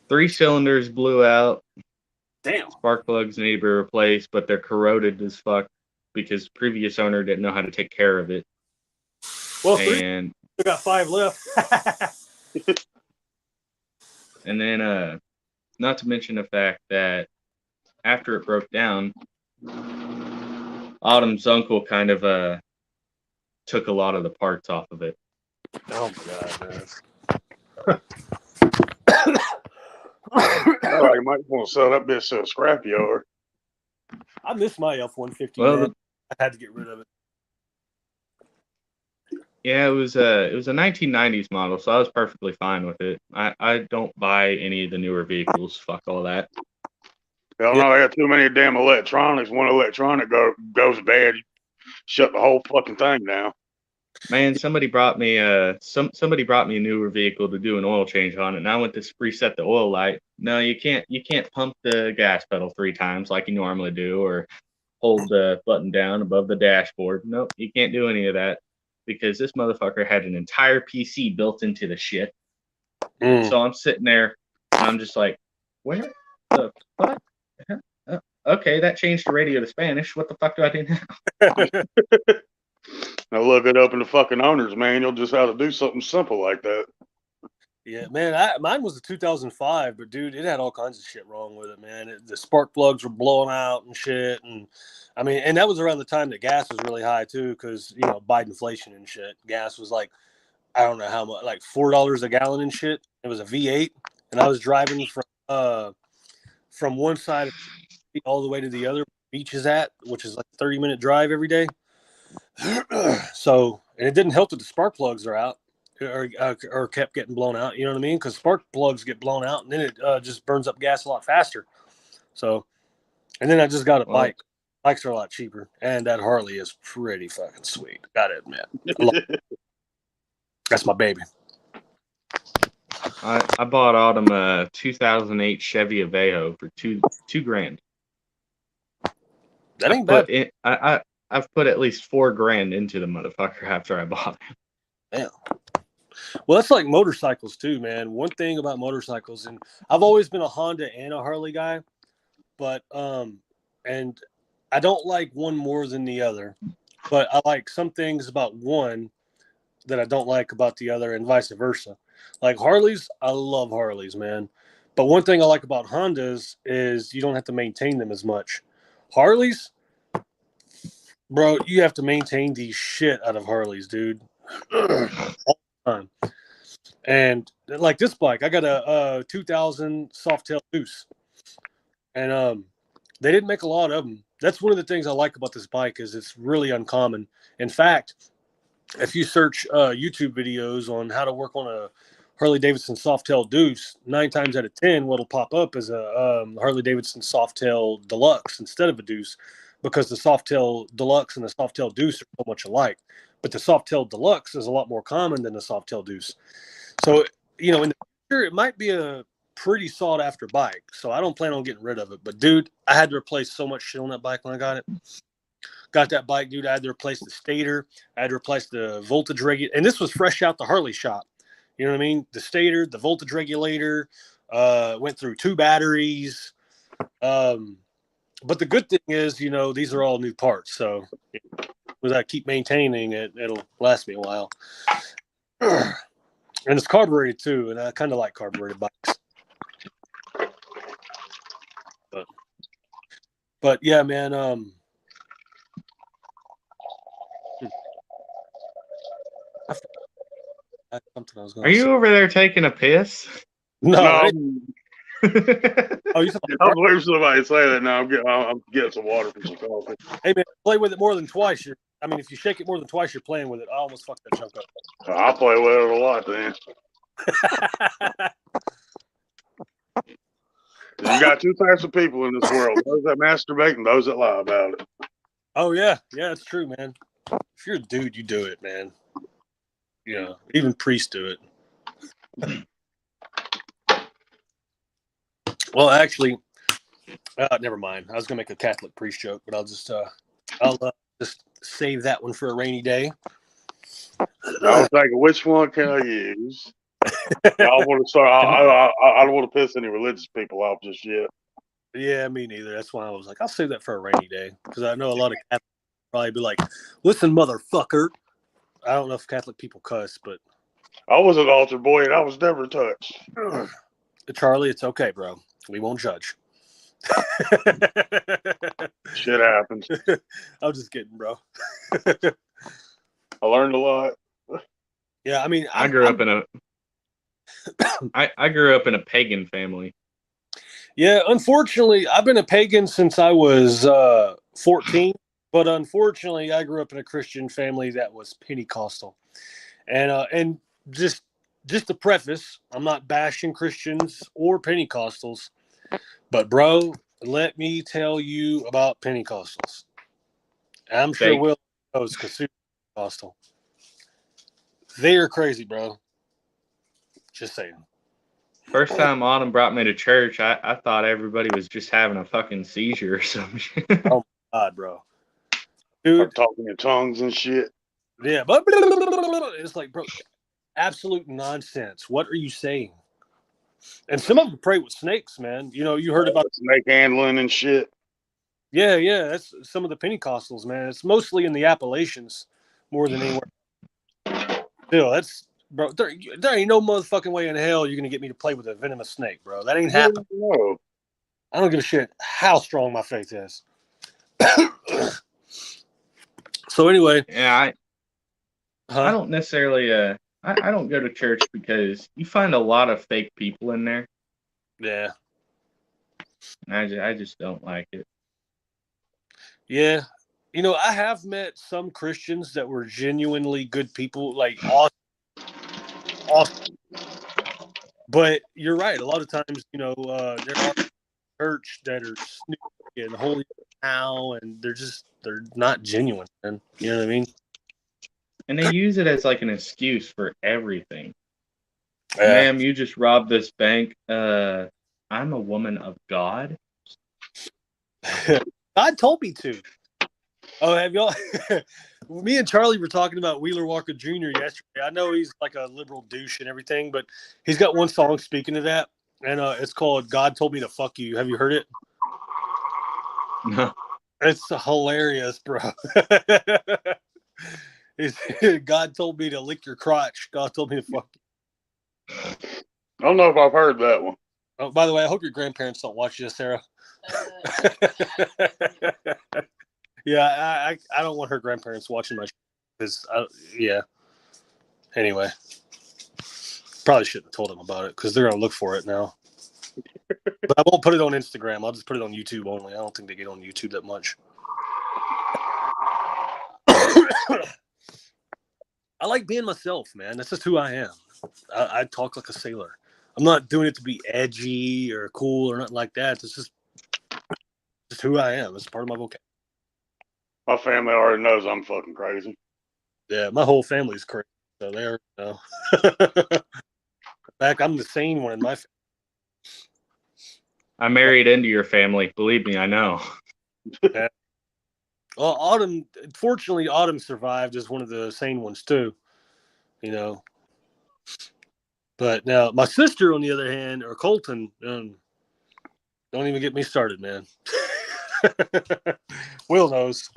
3 cylinders blew out. Damn. Spark plugs need to be replaced, but they're corroded as fuck because the previous owner didn't know how to take care of it. Well, and we got 5 left. And then, not to mention the fact that after it broke down, Autumn's uncle kind of took a lot of the parts off of it. Oh my god, man. All right, you might want to sell that bitch to a scrapyard. I miss my F-150. Well, man. I had to get rid of it. Yeah, it was a 1990s model, so I was perfectly fine with it. I don't buy any of the newer vehicles. Fuck all that. Hell no, they got too many damn electronics. One electronic goes bad, you shut the whole fucking thing down. Man, somebody brought me somebody brought me a newer vehicle to do an oil change on it, and I went to reset the oil light. No, you can't pump the gas pedal 3 times like you normally do, or hold the button down above the dashboard. Nope, you can't do any of that because this motherfucker had an entire PC built into the shit. So I'm sitting there and I'm just like, where the fuck? Okay, that changed the radio to Spanish. What the fuck do I do now? Now look it up in the fucking owner's manual just how to do something simple like that. Yeah, man, mine was a 2005, but dude, it had all kinds of shit wrong with it, man. The spark plugs were blowing out and shit, and I mean, and that was around the time that gas was really high too, because Biden inflation and shit. Gas was like, I don't know how much, like $4 a gallon and shit. It was a V8, and I was driving from one side all the way to the other beach is at, which is like a 30-minute drive every day. So, and it didn't help that the spark plugs are out or kept getting blown out. You know what I mean? Because spark plugs get blown out, and then it just burns up gas a lot faster. So, and then I just got a bike. Bikes are a lot cheaper, and that Harley is pretty fucking sweet. Gotta admit, that's my baby. I bought Autumn a 2008 Chevy Aveo for $2,000. That ain't bad. I've put at least $4,000 into the motherfucker after I bought it. Damn. Well, that's like motorcycles too, man. One thing about motorcycles, and I've always been a Honda and a Harley guy, but and I don't like one more than the other, but I like some things about one that I don't like about the other, and vice versa. Like Harleys, I love Harleys, man. But one thing I like about Hondas is you don't have to maintain them as much. Harleys, bro, you have to maintain the shit out of Harleys, dude. All the time. And like this bike, I got a 2000 Softail Deuce, and they didn't make a lot of them. That's one of the things I like about this bike is it's really uncommon. In fact, if you search YouTube videos on how to work on a Harley Davidson Softail Deuce, 9 times out of 10, what'll pop up is a Harley Davidson Softail Deluxe instead of a Deuce, because the Softail Deluxe and the Softail Deuce are so much alike. But the Softail Deluxe is a lot more common than the Softail Deuce. So, in the future, it might be a pretty sought after bike, so I don't plan on getting rid of it. But dude, I had to replace so much shit on that bike when I got it. Got that bike, dude. I had to replace the stator. I had to replace the voltage regulator, and this was fresh out the Harley shop. You know what I mean? The stator, the voltage regulator, went through 2 batteries. But the good thing is, you know, these are all new parts, so as I keep maintaining it, it'll last me a while. And it's carbureted too, and I kind of like carbureted bikes. But yeah, man. Something I was going Are to you say. over there taking a piss? No. No, Oh, you talking I'm about, waiting for somebody to say that. Now I'm getting some water from some coffee. hey man, play with it more than twice. If you shake it more than twice, you're playing with it. I almost fucked that chunk up. I'll play with it a lot then. You got 2 types of people in this world: those that masturbate and those that lie about it. Oh yeah, it's true, man. If you're a dude, you do it, man. You know, even priests do it. Well, actually, never mind. I was gonna make a Catholic priest joke, but I'll just save that one for a rainy day. I was thinking, which one can I use? I don't want to start. I don't want to piss any religious people off just yet. Yeah, me neither. That's why I was like, I'll save that for a rainy day, because I know a lot of Catholics probably be like, "Listen, motherfucker." I don't know if Catholic people cuss, but I was an altar boy and I was never touched. Charlie, it's okay, bro. We won't judge. Shit happens. I'm just kidding, bro. I learned a lot. Yeah, I mean, I grew up in a I grew up in a pagan family. Yeah, unfortunately, I've been a pagan since I was 14, but unfortunately, I grew up in a Christian family that was Pentecostal. And just to preface, I'm not bashing Christians or Pentecostals, but bro, let me tell you about Pentecostals. I'm sure Fake. Will knows because he's Pentecostal. They are crazy, bro. Just saying. First time Autumn brought me to church, I thought everybody was just having a fucking seizure or some shit. Oh my God, bro. Dude. Start talking in tongues and shit. Yeah, but it's like, bro, absolute nonsense. What are you saying? And some of them pray with snakes, man. You know, you heard about snake handling and shit. Yeah, that's some of the Pentecostals, man. It's mostly in the Appalachians more than anywhere. Still, that's bro. There ain't no motherfucking way in hell you're gonna get me to play with a venomous snake, bro. That ain't happening. No. I don't give a shit how strong my faith is. So anyway, Yeah, I don't necessarily I don't go to church because you find a lot of fake people in there. Yeah. I just don't like it. Yeah. You know, I have met some Christians that were genuinely good people, like awesome. But you're right. A lot of times, you know, there are church that are snoopy and holy now, and they're not genuine, man. You know what I mean? And they use it as like an excuse for everything. Yeah. Ma'am, you just robbed this bank. I'm a woman of God. God told me to. Oh, have y'all? Me and Charlie were talking about Wheeler Walker Jr. yesterday. I know he's like a liberal douche and everything, but he's got one song speaking of that, and it's called "God Told Me to Fuck You." Have you heard it? No. It's hilarious, bro. God told me to lick your crotch. God told me to fuck you. I don't know if I've heard that one. Oh, by the way, I hope your grandparents don't watch this, Sarah. Yeah, I don't want her grandparents watching my because yeah. Anyway, probably shouldn't have told them about it because they're gonna look for it now. But I won't put it on Instagram. I'll just put it on YouTube only. I don't think they get on YouTube that much. I like being myself, man. That's just who I am. I talk like a sailor. I'm not doing it to be edgy or cool or nothing like that. It's just who I am. It's part of my vocabulary. My family already knows I'm fucking crazy. Yeah, my whole family's crazy. So they already know. In fact, I'm the sane one in my family. I married into your family. Believe me, I know. Yeah. Well, Autumn, fortunately, Autumn survived as one of the sane ones too. You know, but now my sister, on the other hand, or Colton, don't even get me started, man. Will knows.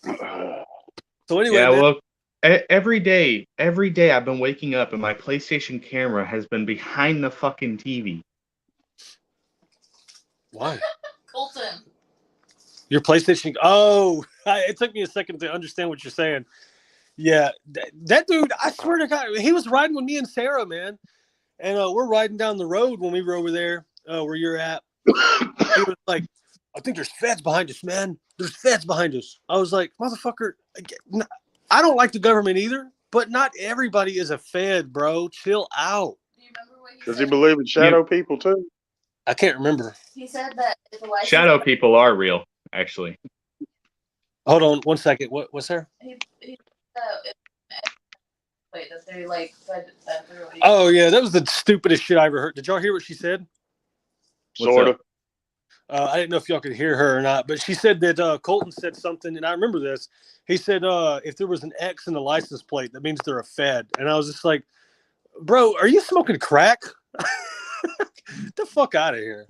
So anyway, Yeah, man. well, every day, I've been waking up and my PlayStation camera has been behind the fucking TV. Why? Colton. Your PlayStation? Oh, it took me a second to understand what you're saying. Yeah, that dude. I swear to God, he was riding with me and Sarah, man. And we're riding down the road when we were over there where you're at. He was like, "I think there's feds behind us, man. There's feds behind us." I was like, "Motherfucker, I don't like the government either, but not everybody is a fed, bro. Chill out." Do you remember what he Does said? he believe in shadow people too? I can't remember. He said that if the license Shadow people are real, actually. Hold on one second. What's there? wait, that they like said that through. Oh yeah, that was the stupidest shit I ever heard. Did y'all hear what she said? What's Sort up? of. I didn't know if y'all could hear her or not, but she said that Colton said something, and I remember this. He said if there was an X in the license plate, that means they're a Fed. And I was just like, bro, are you smoking crack? Get the fuck out of here.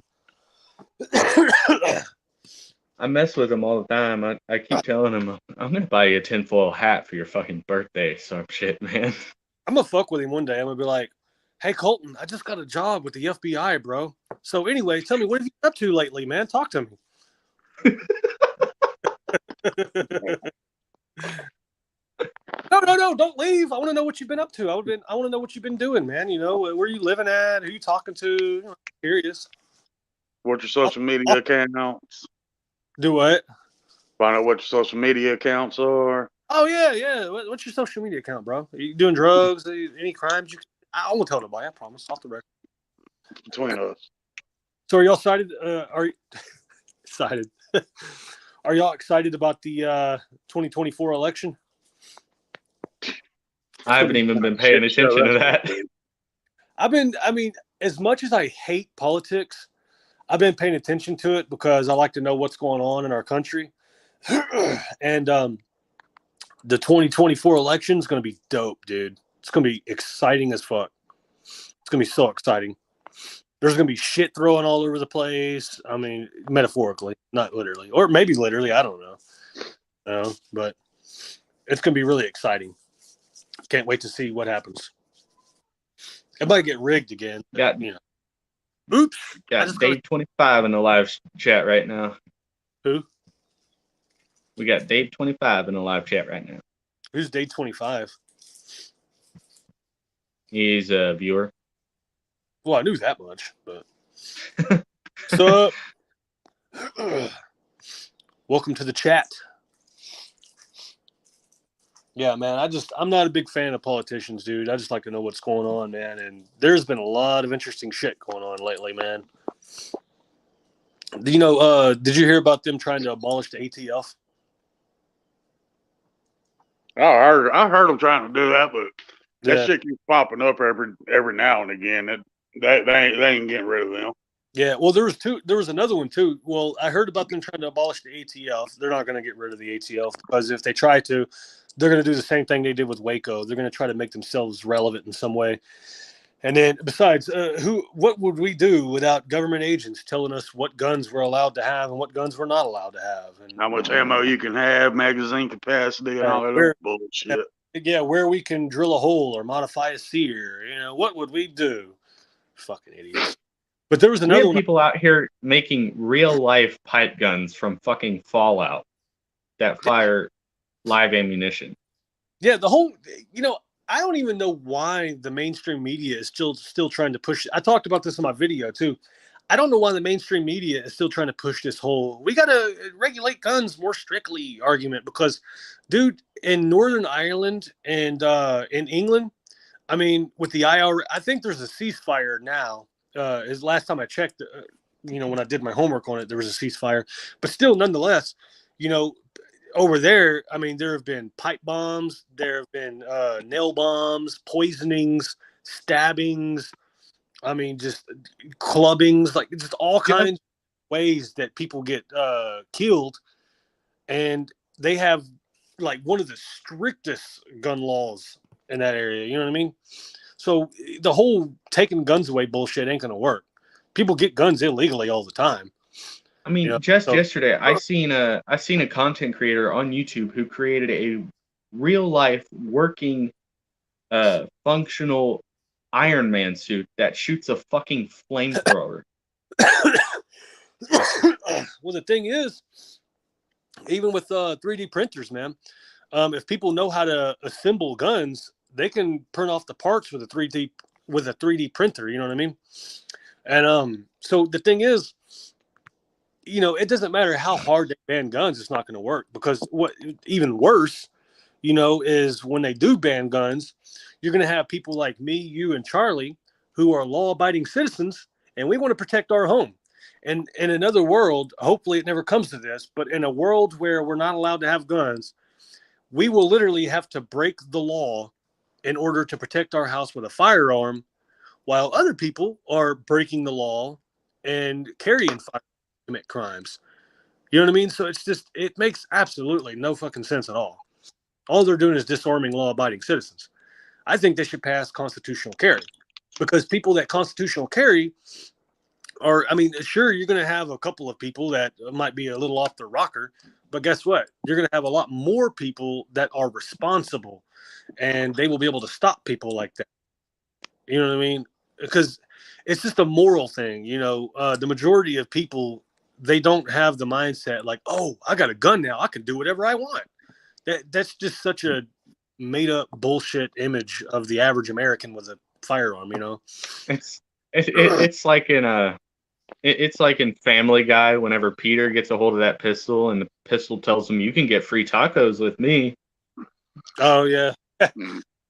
I mess with him all the time. I keep telling him, I'm going to buy you a tinfoil hat for your fucking birthday, some shit, man. I'm going to fuck with him one day. I'm going to be like, hey, Colton, I just got a job with the FBI, bro. So anyway, tell me, what have you been up to lately, man? Talk to me. No, don't leave. I want to know what you've been up to. I want to know what you've been doing, man. You know, where you living at? Who you talking to? You know, I'm curious. What your social media accounts? Do what? Find out what your social media accounts are. Oh yeah. What's your social media account, bro? Are you doing drugs? Any crimes? I won't tell nobody. I promise. Off the record. Between us. So are y'all excited? Are you excited? Are y'all excited about the 2024 election? I haven't even been paying attention to that. I mean, as much as I hate politics, I've been paying attention to it because I like to know what's going on in our country. And the 2024 election is going to be dope, dude. It's going to be exciting as fuck. It's going to be so exciting. There's going to be shit throwing all over the place. I mean, metaphorically, not literally. Or maybe literally, I don't know. But it's going to be really exciting. Can't wait to see what happens. It might get rigged again. But, you know. Oops. Got Dave 25 in the live chat right now. Who? We got Dave 25 in the live chat right now. Who's Dave 25? He's a viewer. Well, I knew that much, but so welcome to the chat. Yeah, man, I'm not a big fan of politicians, dude. I just like to know what's going on, man. And there's been a lot of interesting shit going on lately, man. Do you know, did you hear about them trying to abolish the ATF? I heard them trying to do that, but that Yeah. shit keeps popping up every now and again. They ain't getting rid of them. Yeah, well, there was another one too. Well, I heard about them trying to abolish the ATF. They're not going to get rid of the ATF because if they try to, they're going to do the same thing they did with Waco. They're going to try to make themselves relevant in some way. And then besides, what would we do without government agents telling us what guns we're allowed to have and what guns we're not allowed to have? And How much ammo you can have, magazine capacity, and all that other bullshit. Yeah, where we can drill a hole or modify a sear. You know, what would we do? Fucking idiots. But there was another one. People out here making real life pipe guns from fucking Fallout that fire live ammunition. Yeah, the whole, you know, I don't even know why the mainstream media is still trying to push. I talked about this in my video too. I don't know why the mainstream media is still trying to push this whole we got to regulate guns more strictly argument because, dude, in Northern Ireland and in England, I mean, with the IRA, I think there's a ceasefire now. Is last time I checked, you know, when I did my homework on it, there was a ceasefire. But still, nonetheless, you know, over there, I mean, there have been pipe bombs, there have been nail bombs, poisonings, stabbings, I mean, just clubbings, like just all Yeah. kinds of ways that people get killed. And they have like one of the strictest gun laws in that area. You know what I mean? So the whole taking guns away bullshit ain't going to work. People get guns illegally all the time. I mean, You know, just so yesterday, I seen a content creator on YouTube who created a real life working functional Iron Man suit that shoots a fucking flamethrower. well, the thing is, even with 3D printers, man, if people know how to assemble guns, they can print off the parts with a 3D printer. You know what I mean? And so the thing is, it doesn't matter how hard they ban guns, it's not going to work, because what even worse, is when they do ban guns, you're going to have people like me, you, and Charlie who are law-abiding citizens, and we want to protect our home. And in another world, hopefully it never comes to this, but in a world where we're not allowed to have guns, we will literally have to break the law in order to protect our house with a firearm, while other people are breaking the law and carrying firearms to commit crimes. You know what I mean? So it makes absolutely no fucking sense at all. All they're doing is disarming law-abiding citizens. I think they should pass constitutional carry, because people that constitutional carry are, I mean, sure, you're going to have a couple of people that might be a little off the rocker, but guess what? You're going to have a lot more people that are responsible, and they will be able to stop people like that. You know what I mean? Because it's just a moral thing. The majority of people, they don't have the mindset like, oh, I got a gun now, I can do whatever I want. That's just such a made up bullshit image of the average American with a firearm. It's it's like it's like in Family Guy whenever Peter gets a hold of that pistol and the pistol tells him you can get free tacos with me. Oh yeah,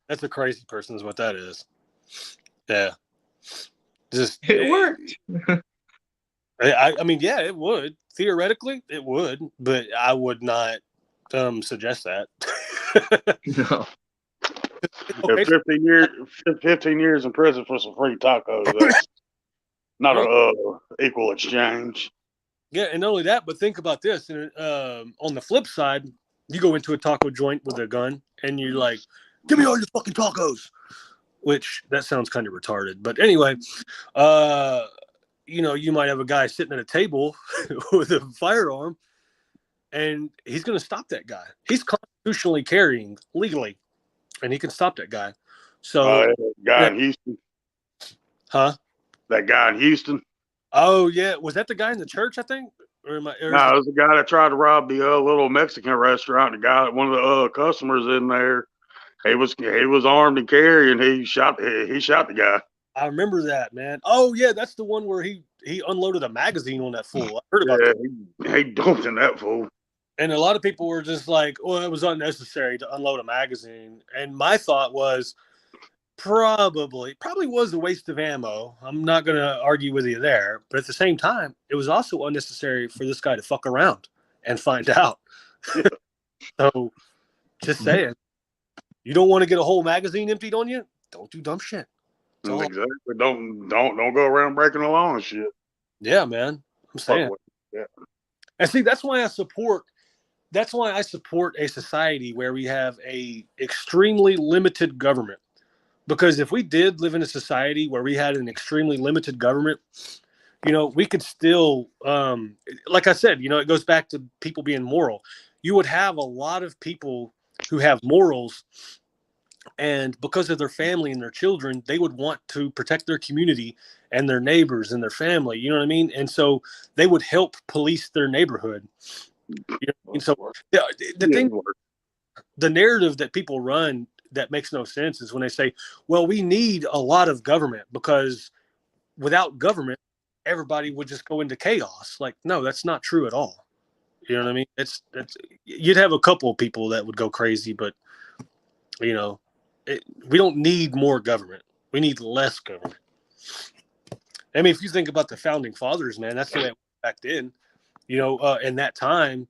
that's a crazy person is what that is. Yeah, just It worked. I mean, yeah, it would theoretically, it would, but I would not suggest that. No. Okay. 15 years in prison for some free tacos. That's not a equal exchange. Yeah, and not only that, but think about this. And on the flip side, you go into a taco joint with a gun, and you're like, "Give me all your fucking tacos," which that sounds kind of retarded. But anyway, you might have a guy sitting at a table with a firearm, and he's going to stop that guy. He's constitutionally carrying legally, and he can stop that guy. So, guy in Houston. huh? That guy in Houston. Oh yeah, was that the guy in the church? I think. No, it was the guy that tried to rob the little Mexican restaurant. The guy, one of the customers in there, he was armed and carrying. He shot the guy. I remember that, man. Oh yeah, that's the one where he unloaded a magazine on that fool. I heard about that. He dumped in that fool. And a lot of people were just like, "Well, it was unnecessary to unload a magazine." And my thought was, probably was a waste of ammo. I'm not going to argue with you there, but at the same time, it was also unnecessary for this guy to fuck around and find out. So, just saying, you don't want to get a whole magazine emptied on you? Don't do dumb shit. Exactly. Don't go around breaking the law and shit. Yeah, man. I'm saying. Yeah. And see, that's why I support a society where we have a extremely limited government. Because if we did live in a society where we had an extremely limited government, we could still, like I said, it goes back to people being moral. You would have a lot of people who have morals, and because of their family and their children, they would want to protect their community and their neighbors and their family. You know what I mean? And so they would help police their neighborhood. And so the narrative that people run that makes no sense is when they say, well, we need a lot of government because without government, everybody would just go into chaos. Like, no, that's not true at all. You know what I mean? It's you'd have a couple of people that would go crazy, but we don't need more government. We need less government. I mean, if you think about the founding fathers, man, that's the way it was back then. In that time,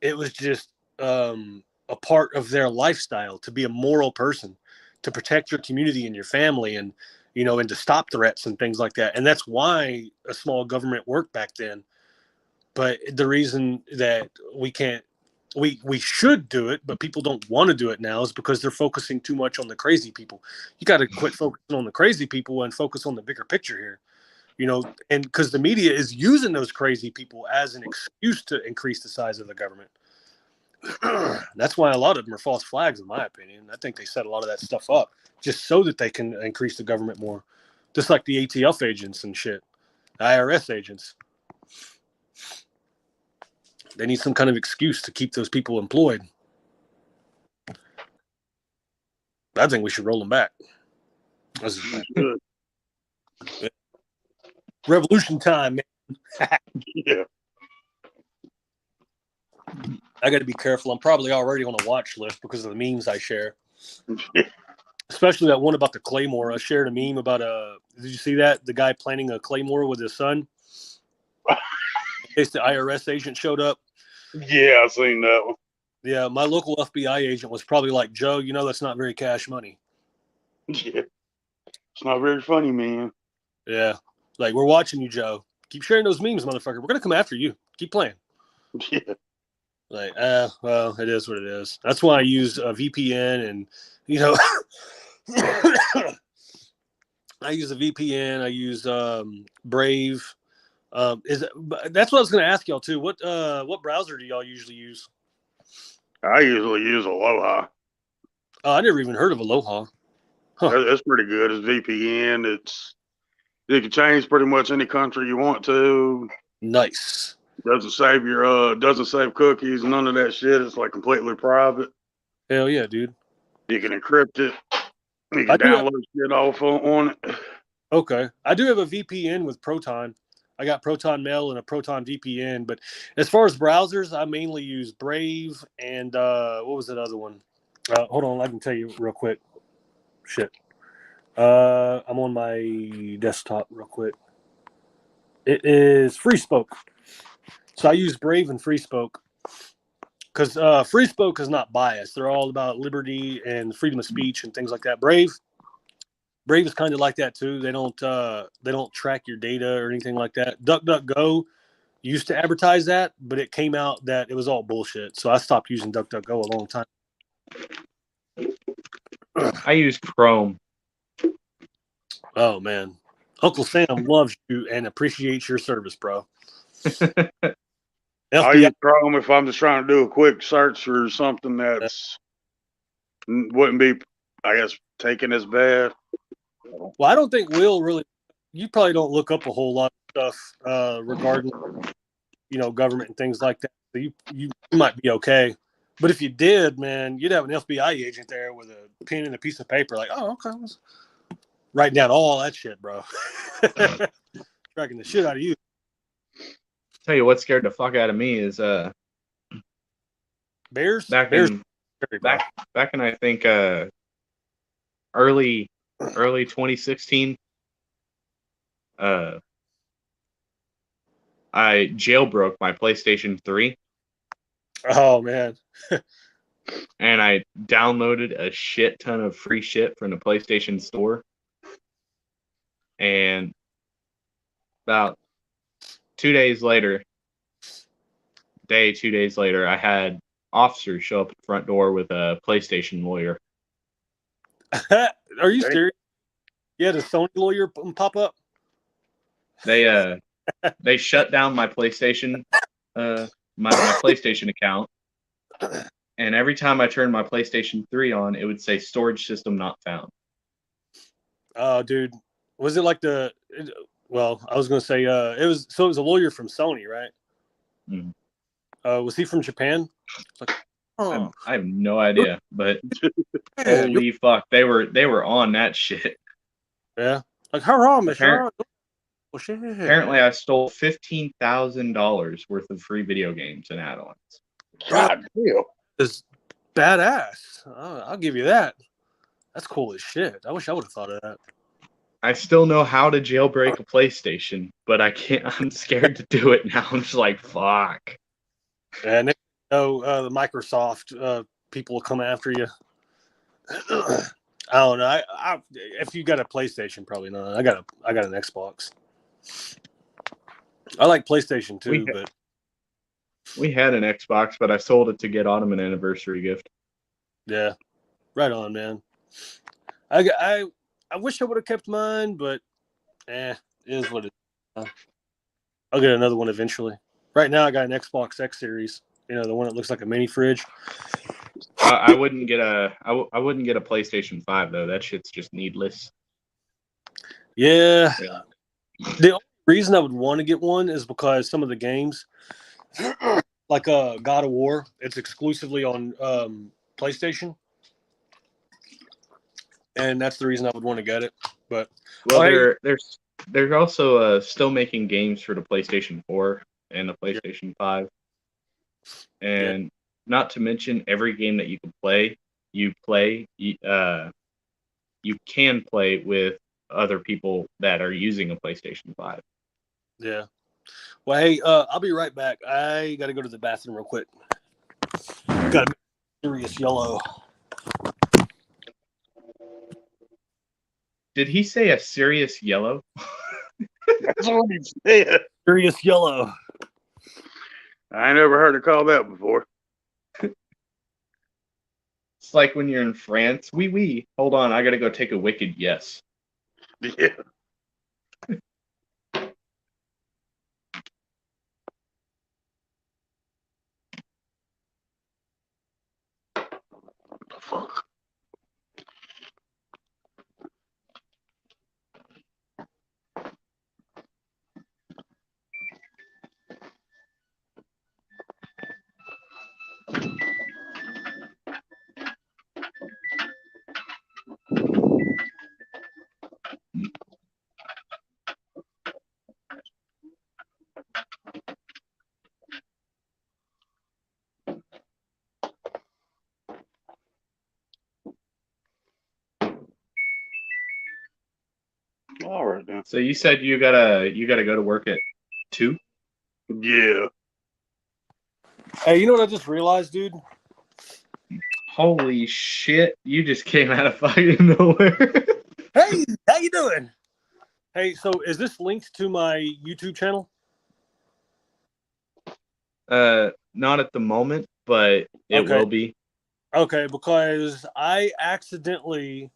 it was just a part of their lifestyle to be a moral person, to protect your community and your family, and and to stop threats and things like that. And that's why a small government worked back then. But the reason that we can't, we should do it, but people don't want to do it now is because they're focusing too much on the crazy people. You got to quit focusing on the crazy people and focus on the bigger picture here. And because the media is using those crazy people as an excuse to increase the size of the government. That's why a lot of them are false flags, in my opinion. I think they set a lot of that stuff up just so that they can increase the government more, just like the ATF agents and shit, the IRS agents. They need some kind of excuse to keep those people employed. I think we should roll them back. Revolution time, man. Yeah. I got to be careful. I'm probably already on a watch list because of the memes I share. Especially that one about the Claymore. I shared a meme about did you see that? The guy planting a Claymore with his son. In case the IRS agent showed up. Yeah, I seen that one. Yeah, my local FBI agent was probably like, Joe, that's not very cash money. Yeah. It's not very funny, man. Yeah. Like, we're watching you, Joe. Keep sharing those memes, motherfucker. We're going to come after you. Keep playing. Yeah. Like, well, it is what it is. That's why I use a VPN and, I use a VPN. I use Brave. That's what I was going to ask y'all, too. What browser do y'all usually use? I usually use Aloha. Oh, I never even heard of Aloha. Huh. That's pretty good. It's VPN. You can change pretty much any country you want to. Nice. Doesn't save cookies, none of that shit. It's like completely private. Hell yeah, dude. You can encrypt it. You can download shit off on it. Okay. I do have a VPN with Proton. I got Proton Mail and a Proton VPN, but as far as browsers, I mainly use Brave and what was that other one? Hold on, I can tell you real quick. Shit. I'm on my desktop real quick. It is FreeSpoke. So I use Brave and FreeSpoke because FreeSpoke is not biased. They're all about liberty and freedom of speech and things like that. Brave is kind of like that too. They don't track your data or anything like that. DuckDuckGo used to advertise that, but it came out that it was all bullshit. So I stopped using DuckDuckGo a long time. I use Chrome. Oh man, Uncle Sam loves you and appreciates your service, bro. I use Chrome if I'm just trying to do a quick search for something that's wouldn't be, I guess, taken as bad. Well, I don't think Will really. You probably don't look up a whole lot of stuff regarding, government and things like that. So you might be okay. But if you did, man, you'd have an FBI agent there with a pen and a piece of paper, like, oh, okay, let's write down all that shit, bro. Tracking the shit out of you. Tell you what scared the fuck out of me is Bears. Back in I think early 2016. I jailbroke my PlayStation 3. Oh man. And I downloaded a shit ton of free shit from the PlayStation Store. And about 2 days later, I had officers show up at the front door with a PlayStation lawyer. Are you serious? Yeah, the Sony lawyer pop up? They shut down my PlayStation my PlayStation account. And every time I turned my PlayStation 3 on, it would say storage system not found. Oh, dude. Was it like well, I was going to say it was a lawyer from Sony, right? Mm. Was he from Japan? Like, I have no idea, but holy fuck, they were on that shit. Yeah. Like, how wrong, Michelle? Apparently, I stole $15,000 worth of free video games and add-ons. God damn. It's badass. I'll give you that. That's cool as shit. I wish I would have thought of that. I still know how to jailbreak a PlayStation, but I can't. I'm scared to do it now. I'm just like, fuck. And the Microsoft people will come after you. I don't know. If you got a PlayStation, probably not. I got an Xbox. I like PlayStation too, but We had an Xbox, but I sold it to get Autumn an anniversary gift. yeah, right on, man. I wish I would have kept mine, but it is what it is. I'll get another one eventually. Right now, I got an Xbox X Series. You know, the one that looks like a mini fridge. I wouldn't get a PlayStation 5 though. That shit's just needless. Yeah. The only reason I would want to get one is because some of the games, like God of War, it's exclusively on PlayStation, and that's the reason I would want to get it. But well, they're also still making games for the PlayStation 4 and the PlayStation 5, and not to mention every game that you can play, you can play with other people that are using a PlayStation 5. Yeah. Well, hey, I'll be right back. I got to go to the bathroom real quick. Got a serious yellow. Did he say a serious yellow? That's what he said. Serious yellow. I ain't never heard her call that before. It's like when you're in France. Oui. Hold on, I gotta go take a wicked yes. Yeah. What the fuck? All right then. So you said you gotta go to work at 2? Yeah. Hey, you know what I just realized, dude? Holy shit! You just came out of fucking nowhere. Hey, how you doing? Hey, so is this linked to my YouTube channel? Not at the moment, but it will be. Okay, because I accidentally,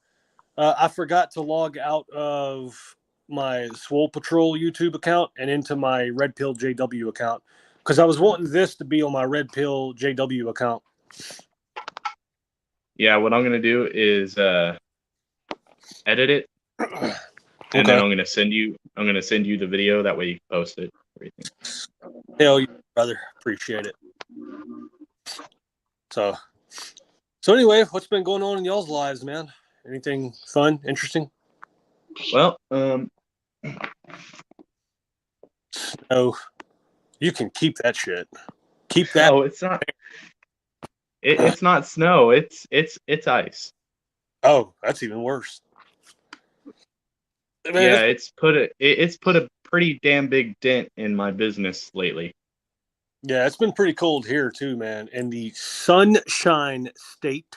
I forgot to log out of my Swole Patrol YouTube account and into my Red Pill JW account because I was wanting this to be on my Red Pill JW account. Yeah, what I'm gonna do is edit it, and then I'm gonna send you the video. That way you can post it. Everything. Hell, yeah, brother, appreciate it. So anyway, what's been going on in y'all's lives, man? Anything fun, interesting? Well, No, you can keep that shit. Keep that. Oh, it's not. It's not snow. It's ice. Oh, that's even worse. Man, yeah, it's put a pretty damn big dent in my business lately. Yeah, it's been pretty cold here too, man. In the Sunshine State,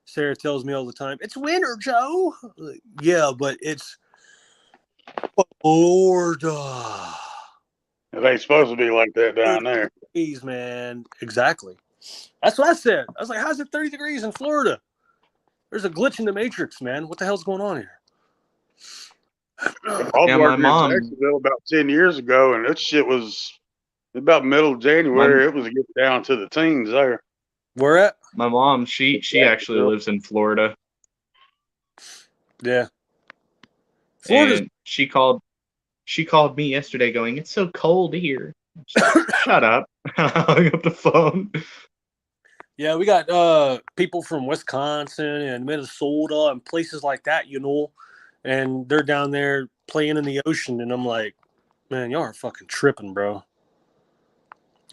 Sarah tells me all the time, "It's winter, Joe." Like, yeah, but it's Florida. It ain't supposed to be like that down there. Degrees, man. Exactly. That's what I said. I was like, "How's it 30 degrees in Florida?" There's a glitch in the matrix, man. What the hell's going on here? I my worked mom- in Jacksonville about 10 years ago, and that shit was about middle of January. It was getting down to the teens there. Where at? My mom, she actually lives in Florida. Yeah. Florida. And she called me yesterday going, "It's so cold here." Shut up. I hung up the phone. Yeah, we got people from Wisconsin and Minnesota and places like that, you know, and they're down there playing in the ocean, and I'm like, man, y'all are fucking tripping, bro.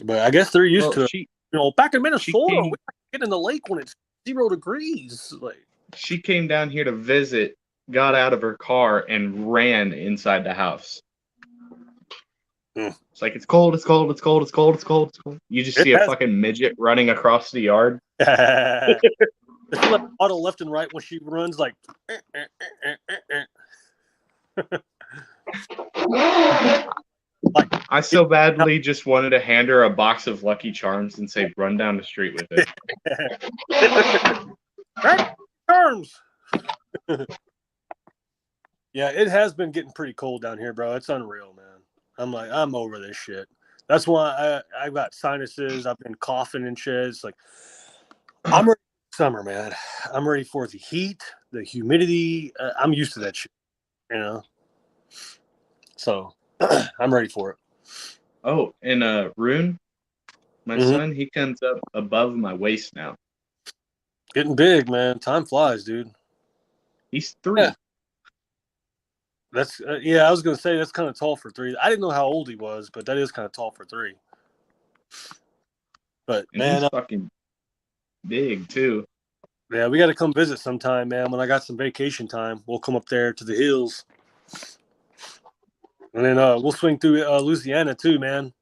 But I guess they're used to it. You know, back in Minnesota, we get in the lake when it's 0 degrees. Like, she came down here to visit, got out of her car, and ran inside the house. It's like, it's cold, it's cold, it's cold, it's cold, it's cold, it's cold. You just see a fucking midget running across the yard. Does she like auto left and right when she runs? Like, like I so badly just wanted to hand her a box of Lucky Charms and say, "Run down the street with it." right arms. Yeah, it has been getting pretty cold down here, bro. It's unreal, man. I'm over this shit. That's why I've got sinuses. I've been coughing and shit. It's like I'm ready for summer, man. I'm ready for the heat, the humidity. I'm used to that shit, you know. So I'm ready for it. Oh, and Rune, my Mhm. son, he comes up above my waist now. Getting big, man. Time flies, dude. He's 3. Yeah. That's yeah. I was gonna say that's kind of tall for 3. I didn't know how old he was, but that is kind of tall for 3. But And man, he's fucking big too. yeah, we got to come visit sometime, man. When I got some vacation time, we'll come up there to the hills, and then we'll swing through Louisiana too, man.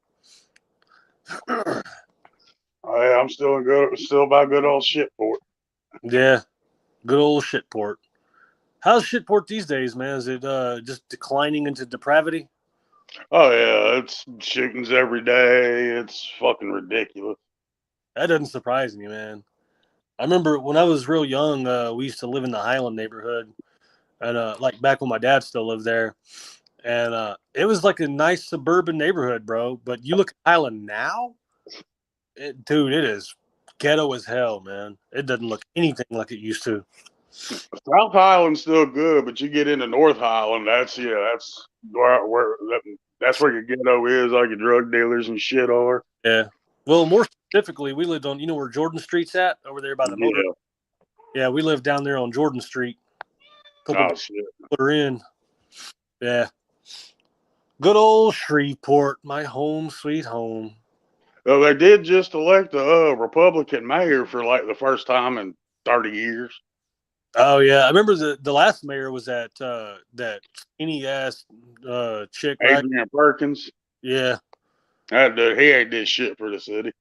Oh, yeah, I'm still by good old Shitport. Yeah, good old Shitport. How's Shitport these days, man? Is it just declining into depravity? Oh yeah, it's shootings every day. It's fucking ridiculous. That doesn't surprise me, man. I remember when I was real young, we used to live in the Highland neighborhood, and like back when my dad still lived there, and it was like a nice suburban neighborhood, bro. But you look at Highland now, dude, it is ghetto as hell, man. It doesn't look anything like it used to. South Highland's still good, but you get into North Highland, that's that's where your ghetto is, all your drug dealers and shit are. Yeah. Well, more specifically, we lived on, you know where Jordan Street's at? Over there by the motor. Yeah, we lived down there on Jordan Street. Oh shit. Put her in. Yeah. Good old Shreveport, my home, sweet home. Well, they did just elect a Republican mayor for like the first time in 30 years. Oh yeah, I remember the last mayor was that skinny ass chick, right? Adrian Perkins. Yeah. That dude, he ain't did shit for the city.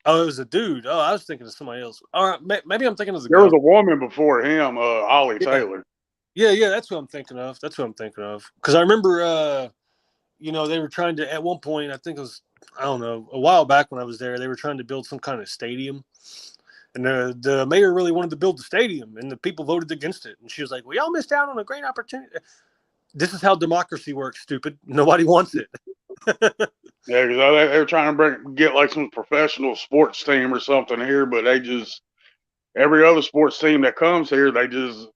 Oh, it was a dude. Oh, I was thinking of somebody else. All right, maybe I'm thinking of the There was a woman before him, Ollie Yeah. Taylor. Yeah, that's what I'm thinking of. Because I remember, you know, they were trying to, at one point, I think it was, I don't know, a while back when I was there, they were trying to build some kind of stadium. And the mayor really wanted to build the stadium, and the people voted against it. And she was like, well, y'all missed out on a great opportunity. This is how democracy works, stupid. Nobody wants it. Yeah, because they were trying to get like some professional sports team or something here, but every other sports team that comes here, they just,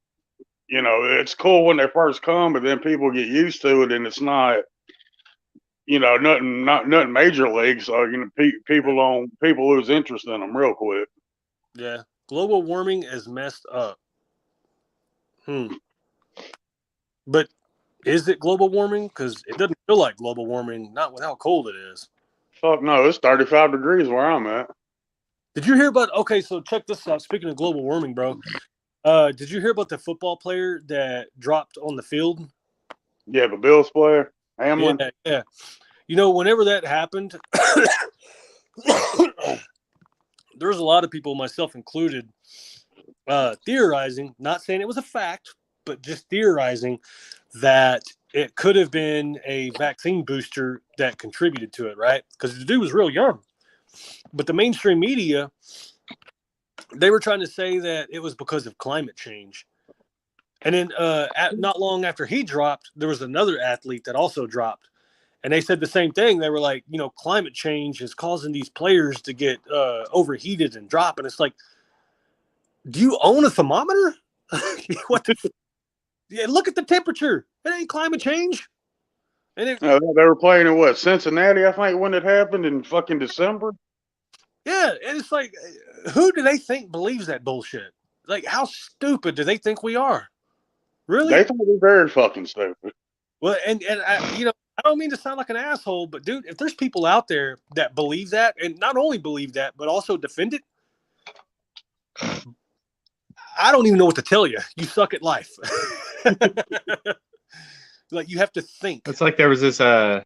you know, it's cool when they first come, but then people get used to it, and it's not, you know, nothing major league. So you know, people lose interest in them real quick. Yeah. Global warming is messed up. But is it global warming? Because it doesn't feel like global warming, not with how cold it is. Fuck no, it's 35 degrees where I'm at. Did you hear about, okay, so check this out. Speaking of global warming, bro, did you hear about the football player that dropped on the field? Yeah, the Bills player, Hamlin. Yeah. You know, whenever that happened, there's a lot of people, myself included, theorizing, not saying it was a fact, but just theorizing that it could have been a vaccine booster that contributed to it, right? Because the dude was real young. But the mainstream media, they were trying to say that it was because of climate change. And then not long after he dropped, there was another athlete that also dropped. And they said the same thing. They were like, you know, climate change is causing these players to get overheated and drop. And it's like, do you own a thermometer? What the yeah, look at the temperature. It ain't climate change. And They were playing in what, Cincinnati, I think, when it happened in fucking December. yeah, and it's like, who do they think believes that bullshit? Like, how stupid do they think we are? Really? They think we're very fucking stupid. Well, and I, you know, I don't mean to sound like an asshole, but dude, if there's people out there that believe that, and not only believe that, but also defend it, I don't even know what to tell you. You suck at life. Like, you have to think. It's like there was this other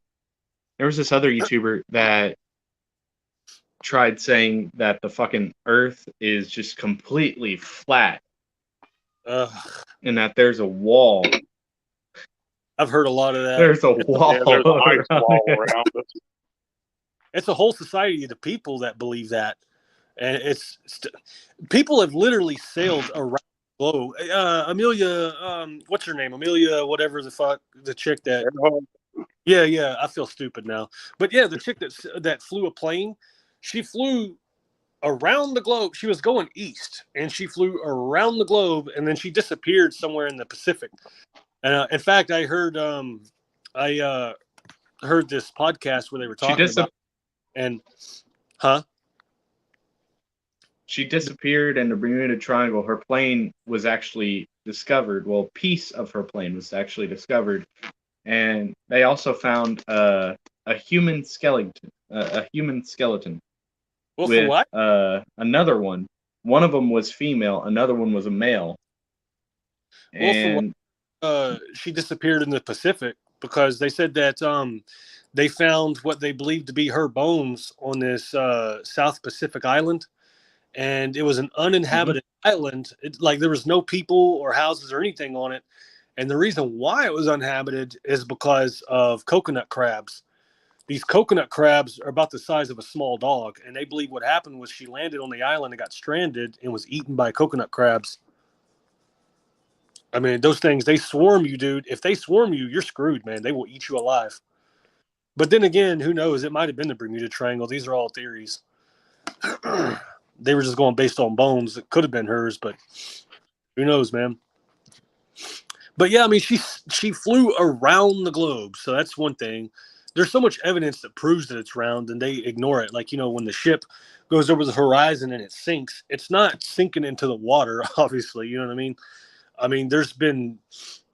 YouTuber that tried saying that the fucking Earth is just completely flat and that there's a wall. I've heard a lot of that. There's a wall. Yeah, there's an ice around wall it. around us. It's a whole society of people that believe that, and people have literally sailed around the globe. Amelia, what's her name? Amelia, whatever the fuck, the chick that. Yeah. I feel stupid now, but yeah, the chick that flew a plane, she flew around the globe. She was going east, and she flew around the globe, and then she disappeared somewhere in the Pacific. In fact, I heard this podcast where they were talking about. And, She disappeared in the Bermuda Triangle. Her plane was actually discovered. Well, a piece of her plane was actually discovered, and they also found a human skeleton. A human skeleton well, with for what? Another one. One of them was female. Another one was a male. And she disappeared in the Pacific because they said that they found what they believed to be her bones on this South Pacific island, and it was an uninhabited island. Like there was no people or houses or anything on it, and the reason why it was uninhabited is because of coconut crabs. These coconut crabs are about the size of a small dog, and they believe what happened was she landed on the island and got stranded and was eaten by coconut crabs. I mean, those things, they swarm you, dude. If they swarm you, you're screwed, man. They will eat you alive. But then again, who knows? It might have been the Bermuda Triangle. These are all theories. They were just going based on bones. It could have been hers, but who knows, man? But yeah, I mean, she flew around the globe, so that's one thing. There's so much evidence that proves that it's round, and they ignore it. Like, when the ship goes over the horizon and it sinks, it's not sinking into the water, obviously. You know what I mean? I mean, there's been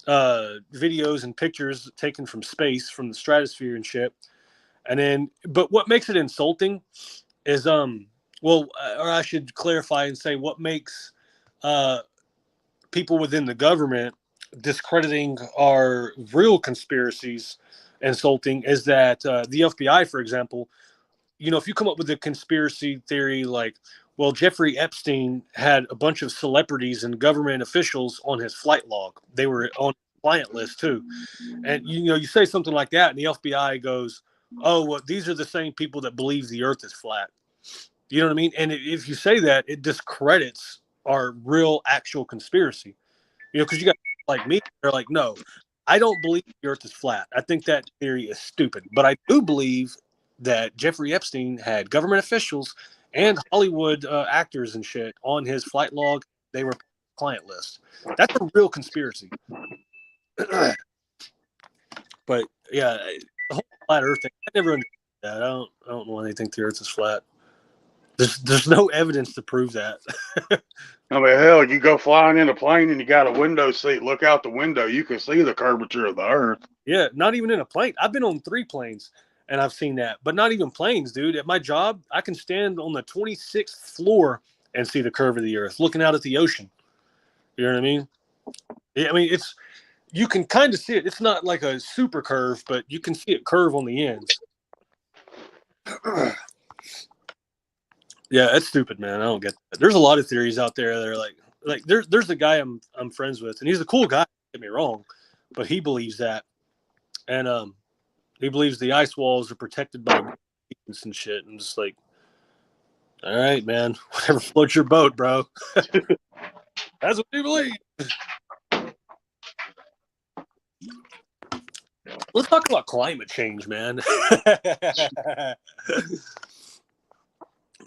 videos and pictures taken from space, from the stratosphere and shit. But what makes it insulting is, or I should clarify and say what makes people within the government discrediting our real conspiracies insulting is that the FBI, for example, if you come up with a conspiracy theory like, well, Jeffrey Epstein had a bunch of celebrities and government officials on his flight log. They were on the client list too. And, you say something like that and the FBI goes, oh, well, these are the same people that believe the earth is flat. You know what I mean? And if you say that, it discredits our real actual conspiracy. Because you got like me, they're like, no, I don't believe the earth is flat. I think that theory is stupid. But I do believe that Jeffrey Epstein had government officials and Hollywood actors and shit on his flight log. They were client list. That's a real conspiracy. But yeah, the whole flat Earth thing, I never understood that. I don't know why they think the Earth is flat. There's no evidence to prove that. I mean, hell, you go flying in a plane and you got a window seat. Look out the window, you can see the curvature of the Earth. Yeah, not even in a plane. I've been on 3 planes. And I've seen that, but not even planes, dude. At my job, I can stand on the 26th floor and see the curve of the earth, looking out at the ocean. You know what I mean? Yeah, I mean, you can kind of see it. It's not like a super curve, but you can see it curve on the ends. Yeah, it's stupid, man. I don't get that. There's a lot of theories out there that are like there's a guy I'm friends with, and he's a cool guy. Don't get me wrong, but he believes that, and he believes the ice walls are protected by and shit. And just like, all right, man, whatever floats your boat, bro. That's what you believe. Let's talk about climate change, man.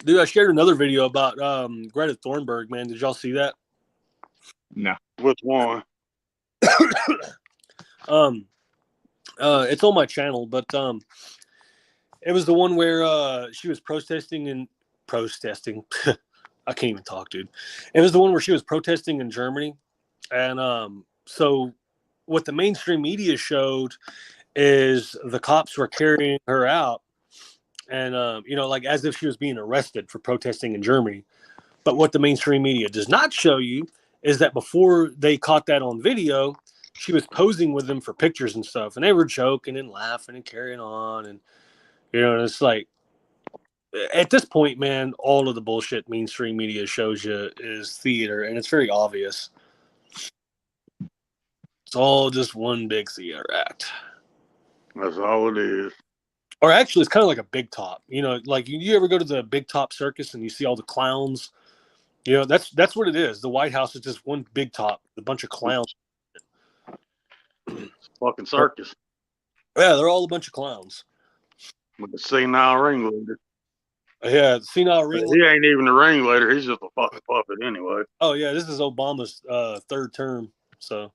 Dude, I shared another video about Greta Thunberg, man. Did y'all see that? No. Which one? It's on my channel, but it was the one where she was protesting. I can't even talk, dude. It was the one where she was protesting in Germany, and so what the mainstream media showed is the cops were carrying her out, and like as if she was being arrested for protesting in Germany. But what the mainstream media does not show you is that before they caught that on video, she was posing with them for pictures and stuff, and they were joking and laughing and carrying on, and it's like, at this point, man, all of the bullshit mainstream media shows you is theater, and it's very obvious. It's all just one big theater act. That's all it is. Or actually, it's kind of like a big top. You know, like you ever go to the big top circus and you see all the clowns? You know, that's what it is. The White House is just one big top, a bunch of clowns. Fucking circus. Yeah, they're all a bunch of clowns. With the senile ringleader. Yeah, senile But ring. he ain't even the ringleader. He's just a fucking puppet anyway. Oh yeah, this is Obama's third term, so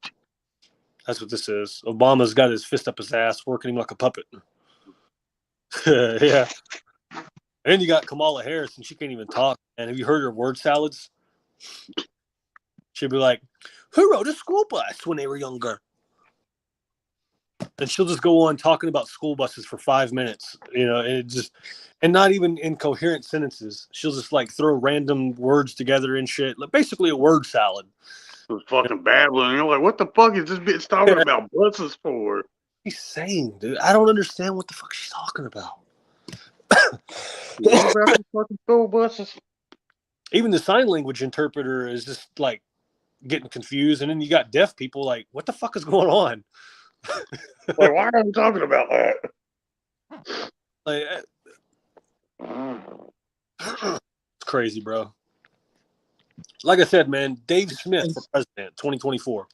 that's what this is. Obama's got his fist up his ass, working him like a puppet. Yeah. And you got Kamala Harris, and she can't even talk. And have you heard her word salads? She'll be like, "Who rode a school bus when they were younger?" And she'll just go on talking about school buses for 5 minutes, you know, and not even in coherent sentences. She'll just like throw random words together and shit, like basically a word salad. Was fucking babbling. You're like, what the fuck is this bitch talking about buses for? She's saying, dude, I don't understand what the fuck she's talking about. What about the fucking school buses? Even the sign language interpreter is just like getting confused, and then you got deaf people like, what the fuck is going on? Like, why are we talking about that? Like, it's crazy, bro. Like I said, man, Dave Smith for president 2024.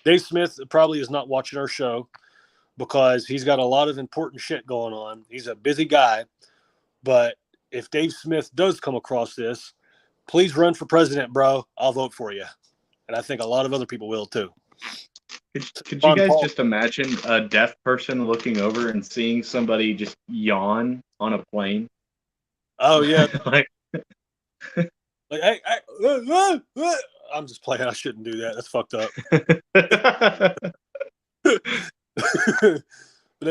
Dave Smith probably is not watching our show because he's got a lot of important shit going on. He's a busy guy. But if Dave Smith does come across this, please run for president, bro. I'll vote for you. And I think a lot of other people will too. Could you guys just imagine a deaf person looking over and seeing somebody just yawn on a plane? Oh yeah. Like, hey, I'm just playing. I shouldn't do that. That's fucked up.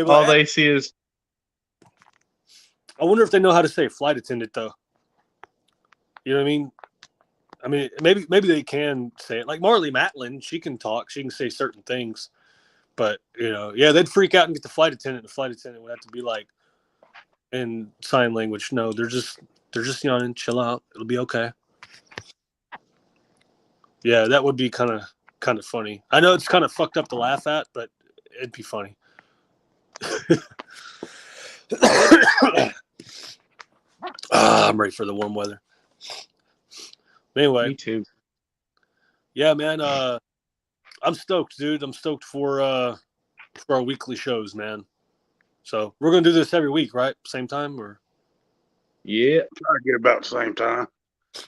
All they see is. I wonder if they know how to say flight attendant, though. You know what I mean? I mean, maybe they can say it. Like Marley Matlin, she can talk. She can say certain things. But, you know, yeah, they'd freak out and get the flight attendant. The flight attendant would have to be like in sign language. No, they're just yawning. Chill out. It'll be okay. Yeah, that would be kind of funny. I know it's kind of fucked up to laugh at, but it'd be funny. I'm ready for the warm weather. Anyway, Me too. Yeah, man. I'm stoked, dude. I'm stoked for our weekly shows, man. So we're gonna do this every week, right? Same time, or? Yeah. try to get about the same time.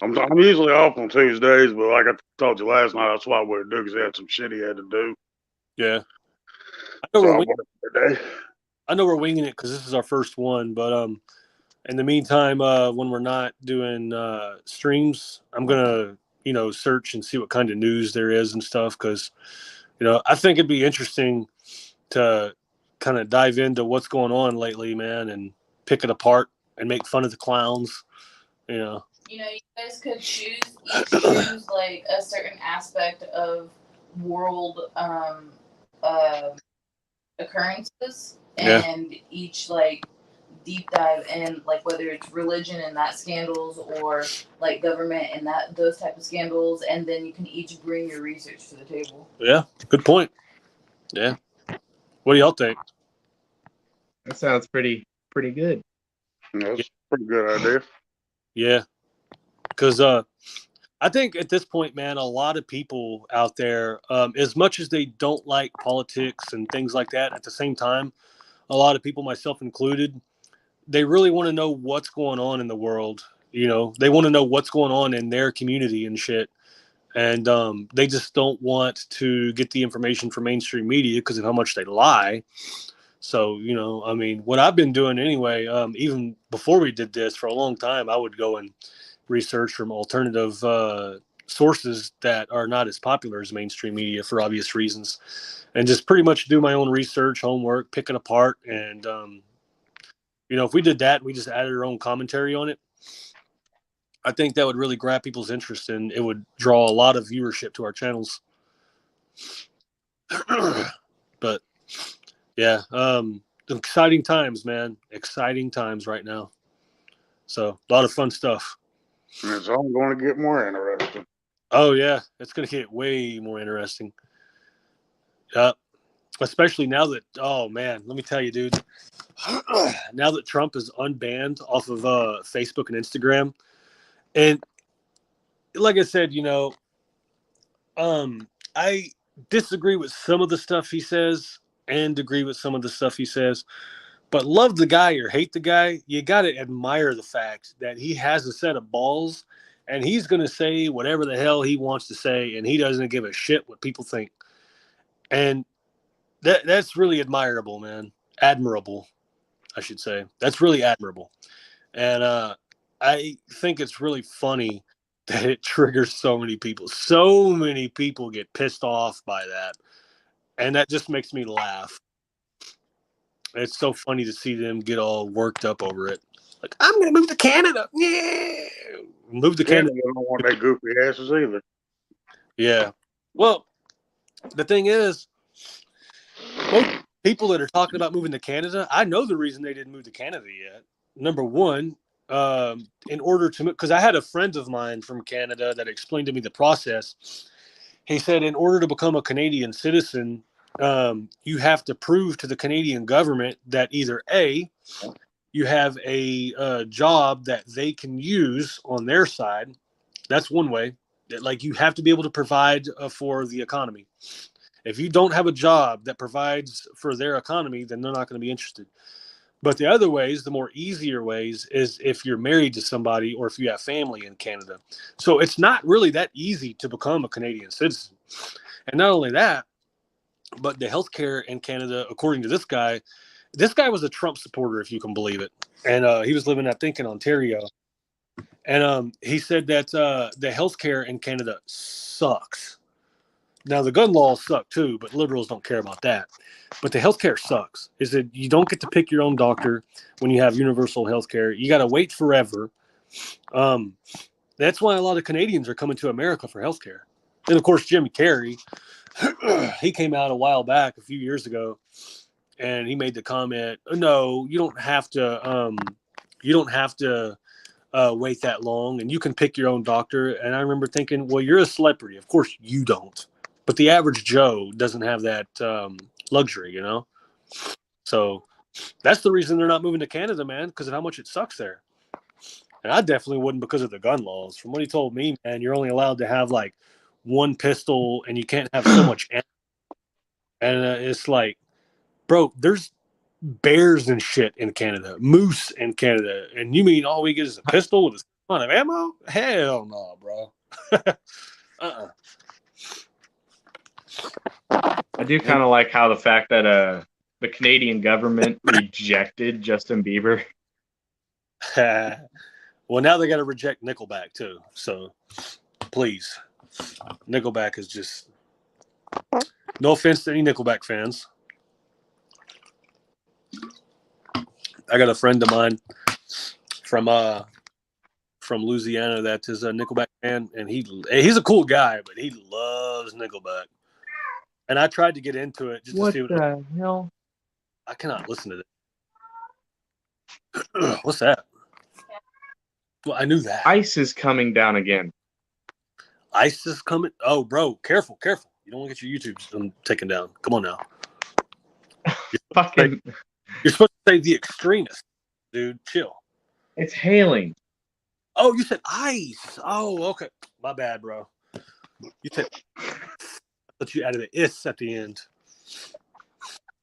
I'm usually off on Tuesdays, but like I told you last night, that's why I wouldn't do because he had some shit he had to do. Yeah. So I worked today. I know we're winging it because this is our first one, but in the meantime, when we're not doing streams, I'm gonna search and see what kind of news there is and stuff because I think it'd be interesting to kind of dive into what's going on lately, man, and pick it apart and make fun of the clowns. You guys could choose like a certain aspect of world occurrences, and each like deep dive in, like whether it's religion and that scandals or like government and those type of scandals, and then you can each bring your research to the table. Yeah, good point. Yeah, what do y'all think? That sounds pretty good. That's a pretty good idea. Yeah, because I think at this point, man, a lot of people out there, as much as they don't like politics and things like that, at the same time, a lot of people, myself included, they really want to know what's going on in the world. They want to know what's going on in their community and shit. And they just don't want to get the information from mainstream media because of how much they lie. So, I mean, what I've been doing anyway, even before we did this for a long time, I would go and research from alternative sources that are not as popular as mainstream media for obvious reasons, and just pretty much do my own research, homework, pick it apart. And, if we did that, we just added our own commentary on it, I think that would really grab people's interest and it would draw a lot of viewership to our channels. But yeah, exciting times, man. Exciting times right now. So a lot of fun stuff. And it's only going to get more interesting. Oh yeah, it's going to get way more interesting. Especially now that, oh man, let me tell you, dude. Now that Trump is unbanned off of Facebook and Instagram, and like I said, I disagree with some of the stuff he says and agree with some of the stuff he says. But love the guy or hate the guy, you got to admire the fact that he has a set of balls and he's going to say whatever the hell he wants to say, and he doesn't give a shit what people think. And that's really admirable, man. Admirable, I should say. That's really admirable. And I think it's really funny that it triggers so many people. So many people get pissed off by that. And that just makes me laugh. It's so funny to see them get all worked up over it. Like, I'm going to move to Canada. Yeah. Move to Canada. They don't want that goofy asses either. Yeah. Well, the thing is, most people that are talking about moving to Canada, I know the reason they didn't move to Canada yet. Number one, in order to move, because I had a friend of mine from Canada that explained to me the process. He said, in order to become a Canadian citizen, you have to prove to the Canadian government that either A, you have a job that they can use on their side. That's one way. That, like, you have to be able to provide for the economy. If you don't have a job that provides for their economy, then they're not going to be interested. But the other ways, the more easier ways, is if you're married to somebody or if you have family in Canada. So it's not really that easy to become a Canadian citizen. And not only that, but the healthcare in Canada, according to this guy was a Trump supporter, if you can believe it. And he was living, I think, in Ontario. And he said that the healthcare in Canada sucks. Now, the gun laws suck too, but liberals don't care about that. But the healthcare sucks. Is that you don't get to pick your own doctor when you have universal healthcare. You got to wait forever. That's why a lot of Canadians are coming to America for healthcare. And of course, Jim Carrey, he came out a while back, a few years ago, and he made the comment, "No, you don't have to. You don't have to wait that long, and you can pick your own doctor." And I remember thinking, well, you're a celebrity. Of course you don't. But the average Joe doesn't have that luxury, So that's the reason they're not moving to Canada, man, because of how much it sucks there. And I definitely wouldn't because of the gun laws. From what he told me, man, you're only allowed to have like one pistol and you can't have so much ammo. And it's like, bro, there's bears and shit in Canada, moose in Canada. And you mean all we get is a pistol with a ton of ammo? Hell no, bro. I do kind of like how the fact that the Canadian government rejected Justin Bieber. Well, now they got to reject Nickelback too. So please, Nickelback is just, no offense to any Nickelback fans. I got a friend of mine from Louisiana that is a Nickelback fan, and he's a cool guy, but he loves Nickelback. And I tried to get into it just to see what the hell. I cannot listen to that. What's that? Well, I knew that. Ice is coming down again. Ice is coming. Oh, bro, careful. You don't want to get your YouTube taken down. Come on now. You're supposed to say the extremist, dude. Chill. It's hailing. Oh, you said ice. Oh, okay. My bad, bro. You said, but you added an is at the end.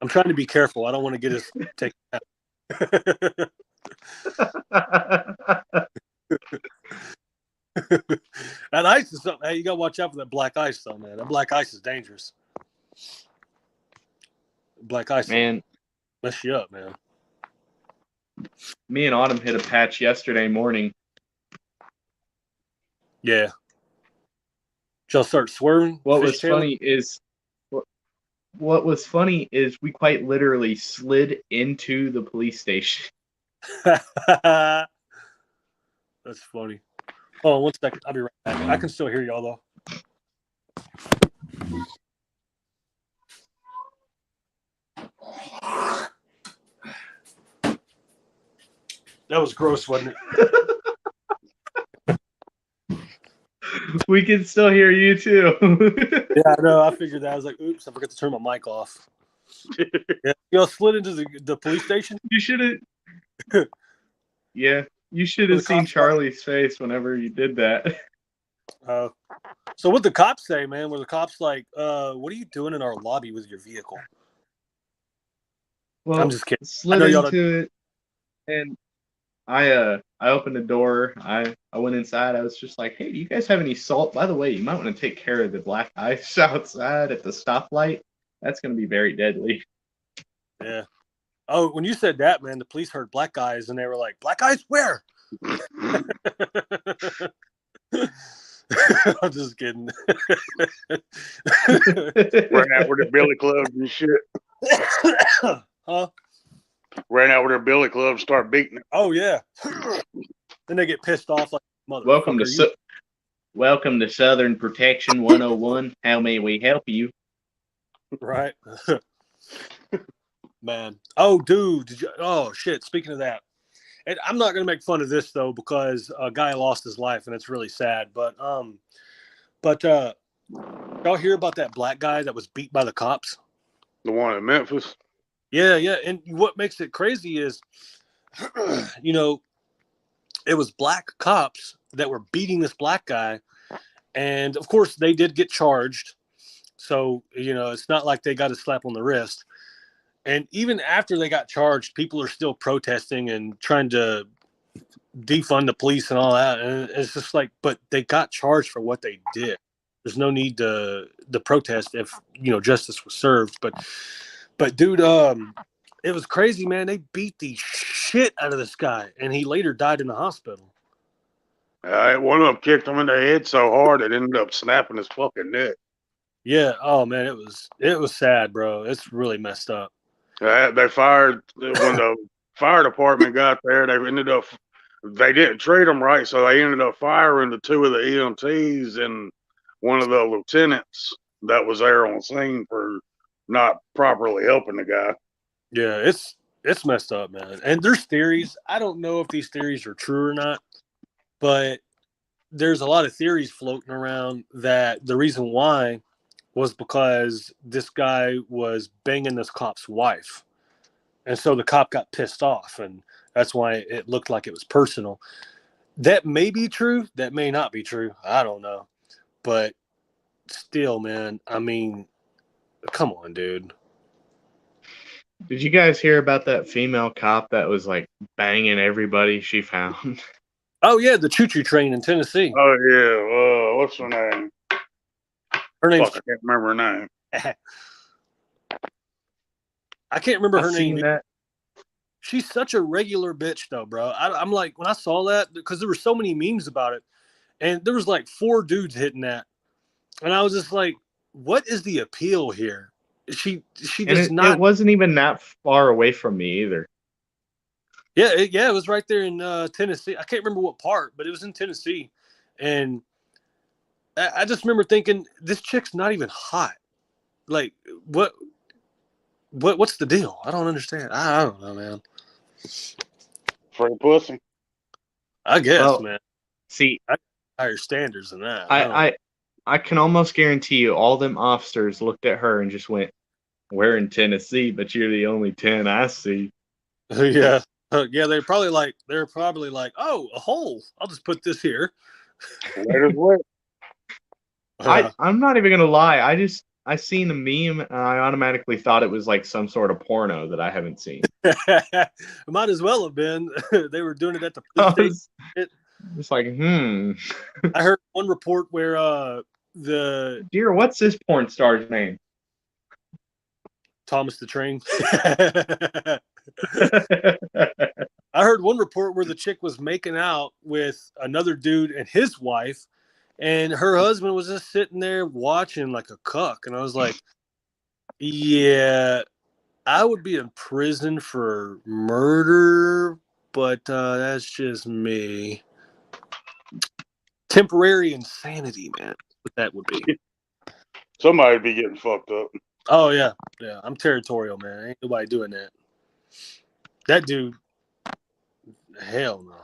I'm trying to be careful. I don't want to get us taken out. That ice is something. Hey, you gotta watch out for that black ice, though, man. That black ice is dangerous. Black ice, man, mess you up, man. Me and Autumn hit a patch yesterday morning. Yeah. Y'all start swerving. What was funny is we quite literally slid into the police station. That's funny. Hold on 1 second. I'll be right back. I can still hear y'all though. That was gross, wasn't it? We can still hear you too. Yeah, I know. I figured that. I was like, oops, I forgot to turn my mic off. Yeah, you know, slid into the police station. You should have. Yeah, you should Where have the seen cops are. Charlie's face whenever you did that. So what the cops say, man? Were the cops like, what are you doing in our lobby with your vehicle? Well, I'm just kidding. I slid know y'all don't. into it, and I opened the door. I went inside. I was just like, hey, do you guys have any salt? By the way, you might want to take care of the black ice outside at the stoplight. That's going to be very deadly. Yeah. Oh, when you said that, man, the police heard black guys and they were like, black guys where? I'm just kidding. Ran out with their billy clubs and shit. Huh? Ran out with their billy clubs and start beating it. Oh yeah. Then they get pissed off like Welcome motherfucker. to Welcome to Southern Protection 101. How may we help you? Right. Man. Oh, dude. Did you? Oh shit. Speaking of that, and I'm not gonna make fun of this though because a guy lost his life and it's really sad. But y'all hear about that black guy that was beat by the cops? The one in Memphis. Yeah. And what makes it crazy is, you know, it was black cops that were beating this black guy, and of course they did get charged. So you know, it's not like they got a slap on the wrist. And even after they got charged, people are still protesting and trying to defund the police and all that. And it's just like, but they got charged for what they did. There's no need to protest if, you know, justice was served. But dude, it was crazy, man. They beat the shit out of this guy, and he later died in the hospital. One of them kicked him in the head so hard it ended up snapping his fucking neck. Yeah. Oh man, it was sad, bro. It's really messed up. They fired when the fire department got there. They didn't treat them right, so they ended up firing the two of the EMTs and one of the lieutenants that was there on scene for not properly helping the guy. Yeah, it's messed up, man. And there's theories. I don't know if these theories are true or not, but there's a lot of theories floating around that the reason why was because this guy was banging this cop's wife. And so the cop got pissed off, and that's why it looked like it was personal. That may be true. That may not be true. I don't know. But still, man, I mean, come on, dude. Did you guys hear about that female cop that was like banging everybody she found? Oh, yeah, the choo-choo train in Tennessee. Oh, yeah. What's her name? Her name's... Fuck, I can't remember her name. I can't remember her name. That. She's such a regular bitch, though, bro. I'm like, when I saw that, because there were so many memes about it, and there was like 4 dudes hitting that, and I was just like, what is the appeal here? She does not. It wasn't even that far away from me either. Yeah, it was right there in Tennessee. I can't remember what part, but it was in Tennessee, and I just remember thinking, this chick's not even hot. Like, what's the deal? I don't understand. I don't know, man. Free pussy. I guess, man. See, I higher standards than that. I can almost guarantee you all them officers looked at her and just went, we're in Tennessee, but you're the only 10 I see. Yeah. Yeah, they're probably like, oh, a hole. I'll just put this here. I'm not even gonna lie. I seen a meme and I automatically thought it was like some sort of porno that I haven't seen. It might as well have been. They were doing it at the police station. It's like, I heard one report where Dear, what's this porn star's name? Thomas the Train. I heard one report where the chick was making out with another dude and his wife, and her husband was just sitting there watching like a cuck. And I was like, yeah, I would be in prison for murder, but that's just me. Temporary insanity, man. What that would be. Somebody would be getting fucked up. Oh, yeah. Yeah, I'm territorial, man. Ain't nobody doing that. That dude, Hell no.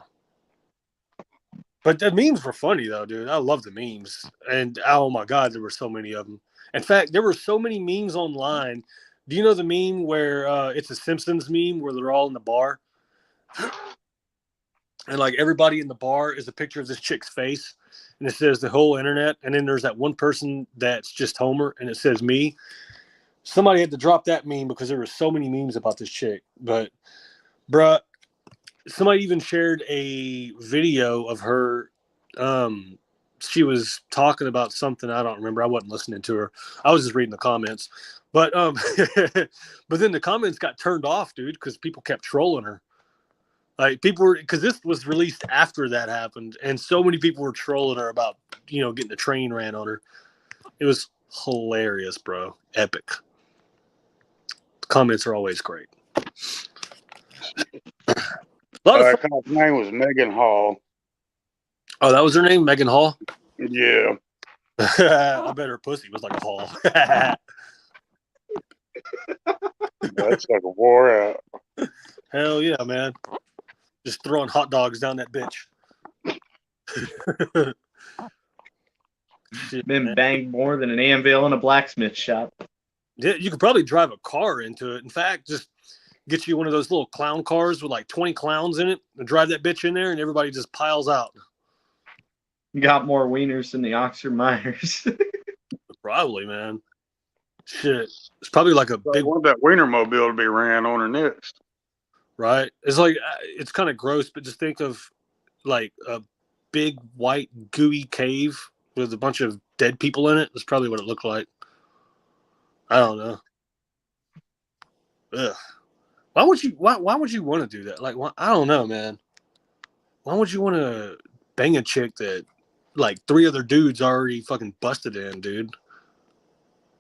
But the memes were funny though, dude. I love the memes, and oh my god, there were so many of them. In fact, there were so many memes online. Do you know the meme where it's a Simpsons meme where they're all in the bar, and like everybody in the bar is a picture of this chick's face, and it says the whole internet, and then there's that one person that's just Homer, and it says me. Somebody had to drop that meme because there were so many memes about this chick. But, bruh, somebody even shared a video of her. She was talking about something I don't remember. I wasn't listening to her. I was just reading the comments. But but then the comments got turned off, dude, because people kept trolling her. Like people were, because this was released after that happened, and so many people were trolling her about getting a train ran on her. It was hilarious, bro. Epic. The comments are always great. A lot of Her name was Megan Hall. Oh, that was her name, Megan Hall? Yeah. I bet her pussy was like a hall. That's like a war out. Hell yeah, man. Just throwing hot dogs down that bitch. Shit, Been man. banged more than an anvil in a blacksmith shop. Yeah, you could probably drive a car into it. In fact, just get you one of those little clown cars with like 20 clowns in it and drive that bitch in there and everybody just piles out. Got more wieners than the Oxford Miners. Probably, man. Shit. It's probably like a I big, want that Wienermobile to be ran on her next. right? It's like, it's kind of gross, but just think of like a big white gooey cave with a bunch of dead people in it. That's probably what it looked like. I don't know. Ugh. Why would you want to do that? Like, I don't know, man. Why would you want to bang a chick that like 3 other dudes already fucking busted in, dude?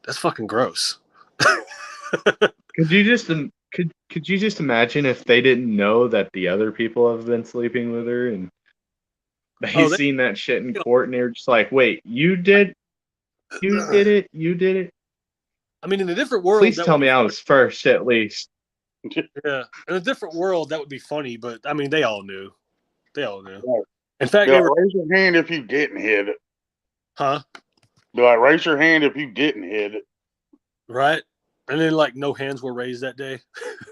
That's fucking gross. Could you just could you just imagine if they didn't know that the other people have been sleeping with her and they seen that shit in court and they were just like, wait, you did it? I mean, in a different world, please tell me I was first at least. Yeah, in a different world, that would be funny, but I mean, they all knew. Right. In fact, raise your hand if you didn't hit it. Huh? Be like, raise your hand if you didn't hit it. Right? And then, like, no hands were raised that day.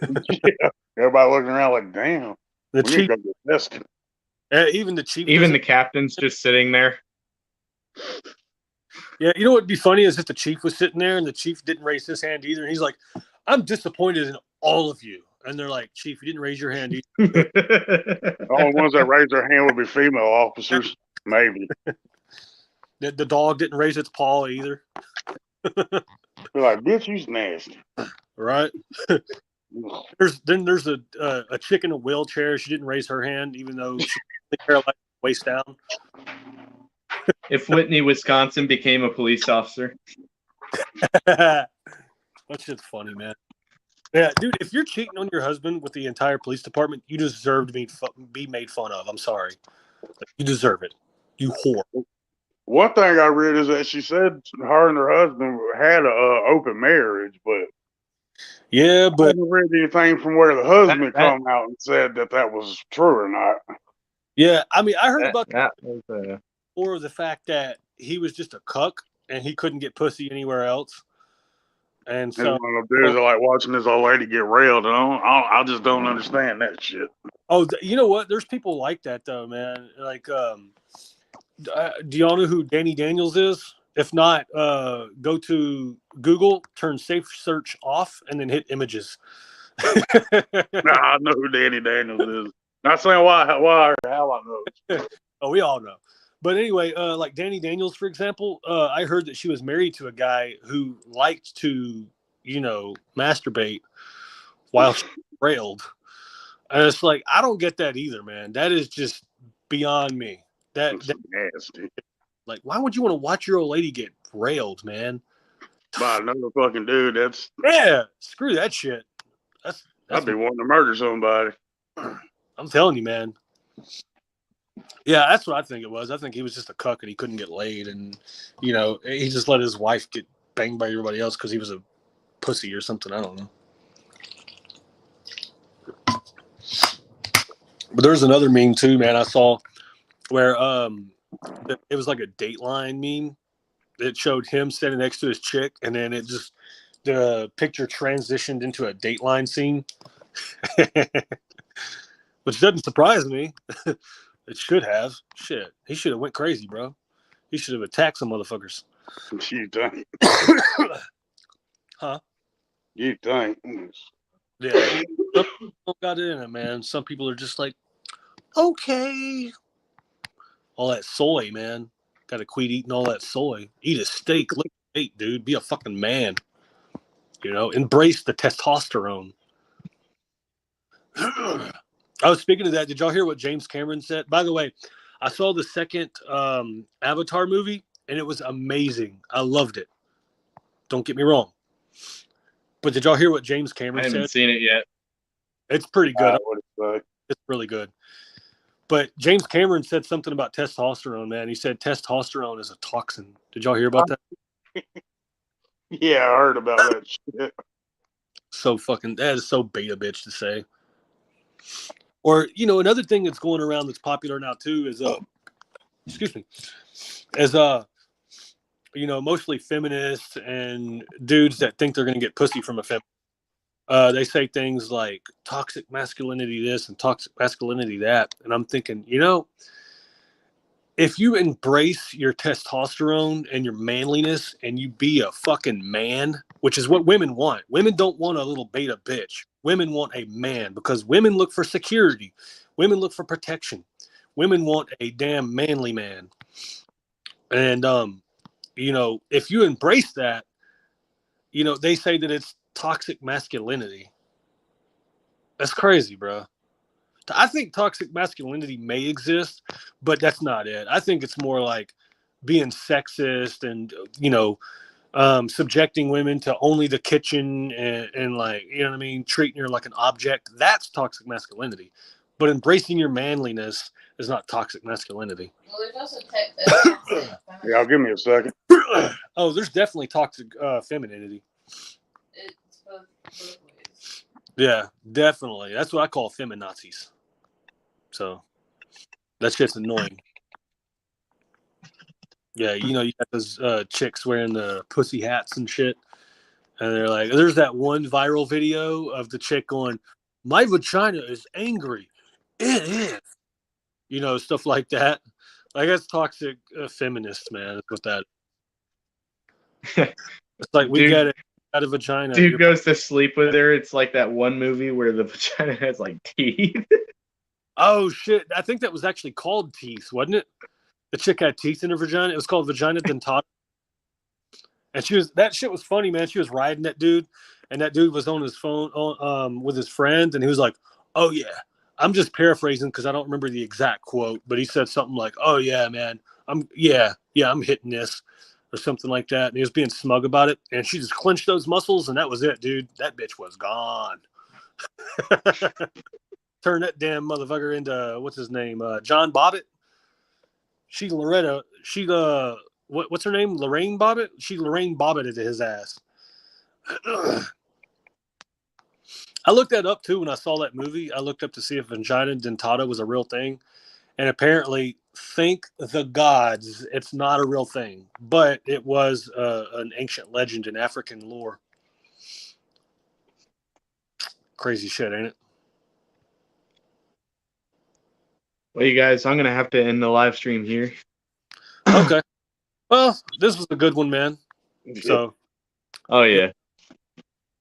Yeah. Everybody looking around like, damn. The chief, go get tested. even the chief, even the captain's just sitting there. Yeah, you know what'd be funny is if the chief was sitting there and the chief didn't raise his hand either, and he's like, "I'm disappointed in all of you," and they're like, "Chief, you didn't raise your hand either." All the ones that raised their hand would be female officers, maybe. The dog didn't raise its paw either. They're like, bitch, you's nasty. Right? There's a chick in a wheelchair. She didn't raise her hand, even though she paralyzed waist down. If Whitney, Wisconsin became a police officer. That shit's funny, man. Yeah, dude, if you're cheating on your husband with the entire police department, you deserve to be made fun of. I'm sorry. You deserve it. You whore. One thing I read is that she said her and her husband had an open marriage, but yeah, but I haven't read anything from where the husband come out and said that was true or not. Yeah, I mean, I heard about that was or the fact that he was just a cuck and he couldn't get pussy anywhere else. And so one of the dudes are like watching this old lady get railed. I just don't understand that shit. Oh, you know what? There's people like that though, man. Like, do y'all know who Danny Daniels is? If not, go to Google, turn safe search off, and then hit images. I know who Danny Daniels is. Not saying why or how I know. Oh, we all know. But anyway, like Danny Daniels, for example, I heard that she was married to a guy who liked to, masturbate while she railed. And it's like, I don't get that either, man. That is just beyond me. That's nasty. Like, why would you want to watch your old lady get railed, man? By another fucking dude. Yeah, screw that shit. I'd be wanting to murder somebody. I'm telling you, man. Yeah, that's what I think it was. I think he was just a cuck and he couldn't get laid, and he just let his wife get banged by everybody else because he was a pussy or something. I don't know. But there's another meme too, man. I saw where it was like a Dateline meme. It showed him standing next to his chick, and then the picture transitioned into a Dateline scene, which doesn't surprise me. It should have. Shit, he should have went crazy, bro. He should have attacked some motherfuckers. You think? Huh? You think? Yeah. Some people got it in it, man. Some people are just like, okay. All that soy, man. Got to quit eating all that soy. Eat a steak. Lick a steak, dude. Be a fucking man. You know, embrace the testosterone. I was speaking of that. Did y'all hear what James Cameron said? By the way, I saw the second Avatar movie, and it was amazing. I loved it. Don't get me wrong. But did y'all hear what James I Cameron haven't said? seen it yet. It's pretty good. What It's really good. But James Cameron said something about testosterone, man. He said testosterone is a toxin. Did y'all hear about that? Yeah, I heard about that shit. So fucking, that is so beta bitch to say. Or, you know, another thing that's going around that's popular now too is excuse me, is you know, mostly feminists and dudes that think they're gonna get pussy from a feminist. They say things like toxic masculinity this and toxic masculinity that. And I'm thinking, you know, if you embrace your testosterone and your manliness and you be a fucking man, which is what women want. Women don't want a little beta bitch. Women want a man because women look for security. Women look for protection. Women want a damn manly man. And, you know, if you embrace that, you know, they say that it's toxic masculinity. That's crazy, bro. I think toxic masculinity may exist, but that's not it. I think it's more like being sexist and, you know, subjecting women to only the kitchen and like, you know what I mean, treating her like an object. That's toxic masculinity. But embracing your manliness is not toxic masculinity. Well, there's also Yeah, give me a second. Oh, there's definitely toxic femininity. It's both ways. Yeah, definitely. That's what I call feminazis. So that shit's annoying. Yeah, you know, you got those chicks wearing the pussy hats and shit. And they're like, there's that one viral video of the chick going, my vagina is angry. It is. You know, stuff like that. Like, that's toxic feminist, man. That's what that is. It's like, we get it. Got a vagina. Dude goes to sleep with her. It's like that one movie where the vagina has like teeth. Oh, shit. I think that was actually called Teeth, wasn't it? The chick had teeth in her vagina. It was called Vagina Dentata. And that shit was funny, man. She was riding that dude, and that dude was on his phone with his friend, and he was like, "Oh yeah." I'm just paraphrasing because I don't remember the exact quote, but he said something like, "Oh yeah, man, I'm hitting this," or something like that. And he was being smug about it, and she just clenched those muscles, and that was it, dude. That bitch was gone. Turn that damn motherfucker into what's his name, John Bobbitt. She's Loretta. She what's her name? Lorraine Bobbitt? She Lorraine Bobbitt to his ass. I looked that up too when I saw that movie. I looked up to see if vagina dentata was a real thing. And apparently, thank the gods, it's not a real thing. But it was an ancient legend in African lore. Crazy shit, ain't it? Well, you guys, I'm going to have to end the live stream here. Okay. Well, this was a good one, man. So. Oh, yeah.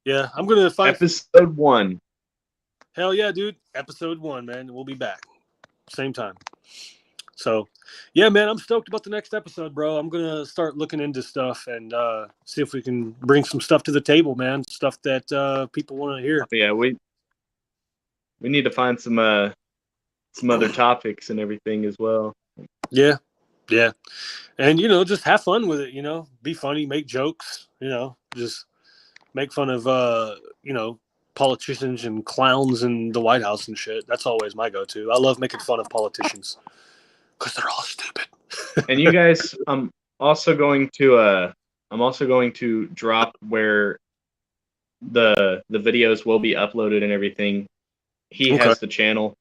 Yeah, I'm going to find... Episode 1. Hell yeah, dude. Episode 1, man. We'll be back. Same time. So, yeah, man, I'm stoked about the next episode, bro. I'm going to start looking into stuff and see if we can bring some stuff to the table, man. Stuff that people want to hear. Yeah, we need to find some other topics and everything as well. Yeah. Yeah. And, you know, just have fun with it, you know. Be funny, make jokes, you know. Just make fun of, you know, politicians and clowns in the White House and shit. That's always my go-to. I love making fun of politicians because they're all stupid. And you guys, I'm also going to drop where the videos will be uploaded and everything. He has the channel.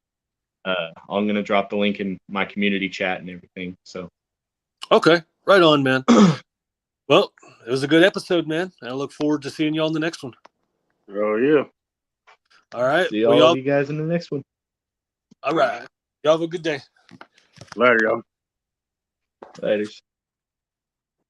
I'm gonna drop the link in my community chat and everything. So Okay, right on, man. Well, it was a good episode, man. I look forward to seeing you on the next one. Oh yeah. All right. see Well, all y'all. of you guys in the next one. All right. Y'all have a good day. Later, y'all. Later.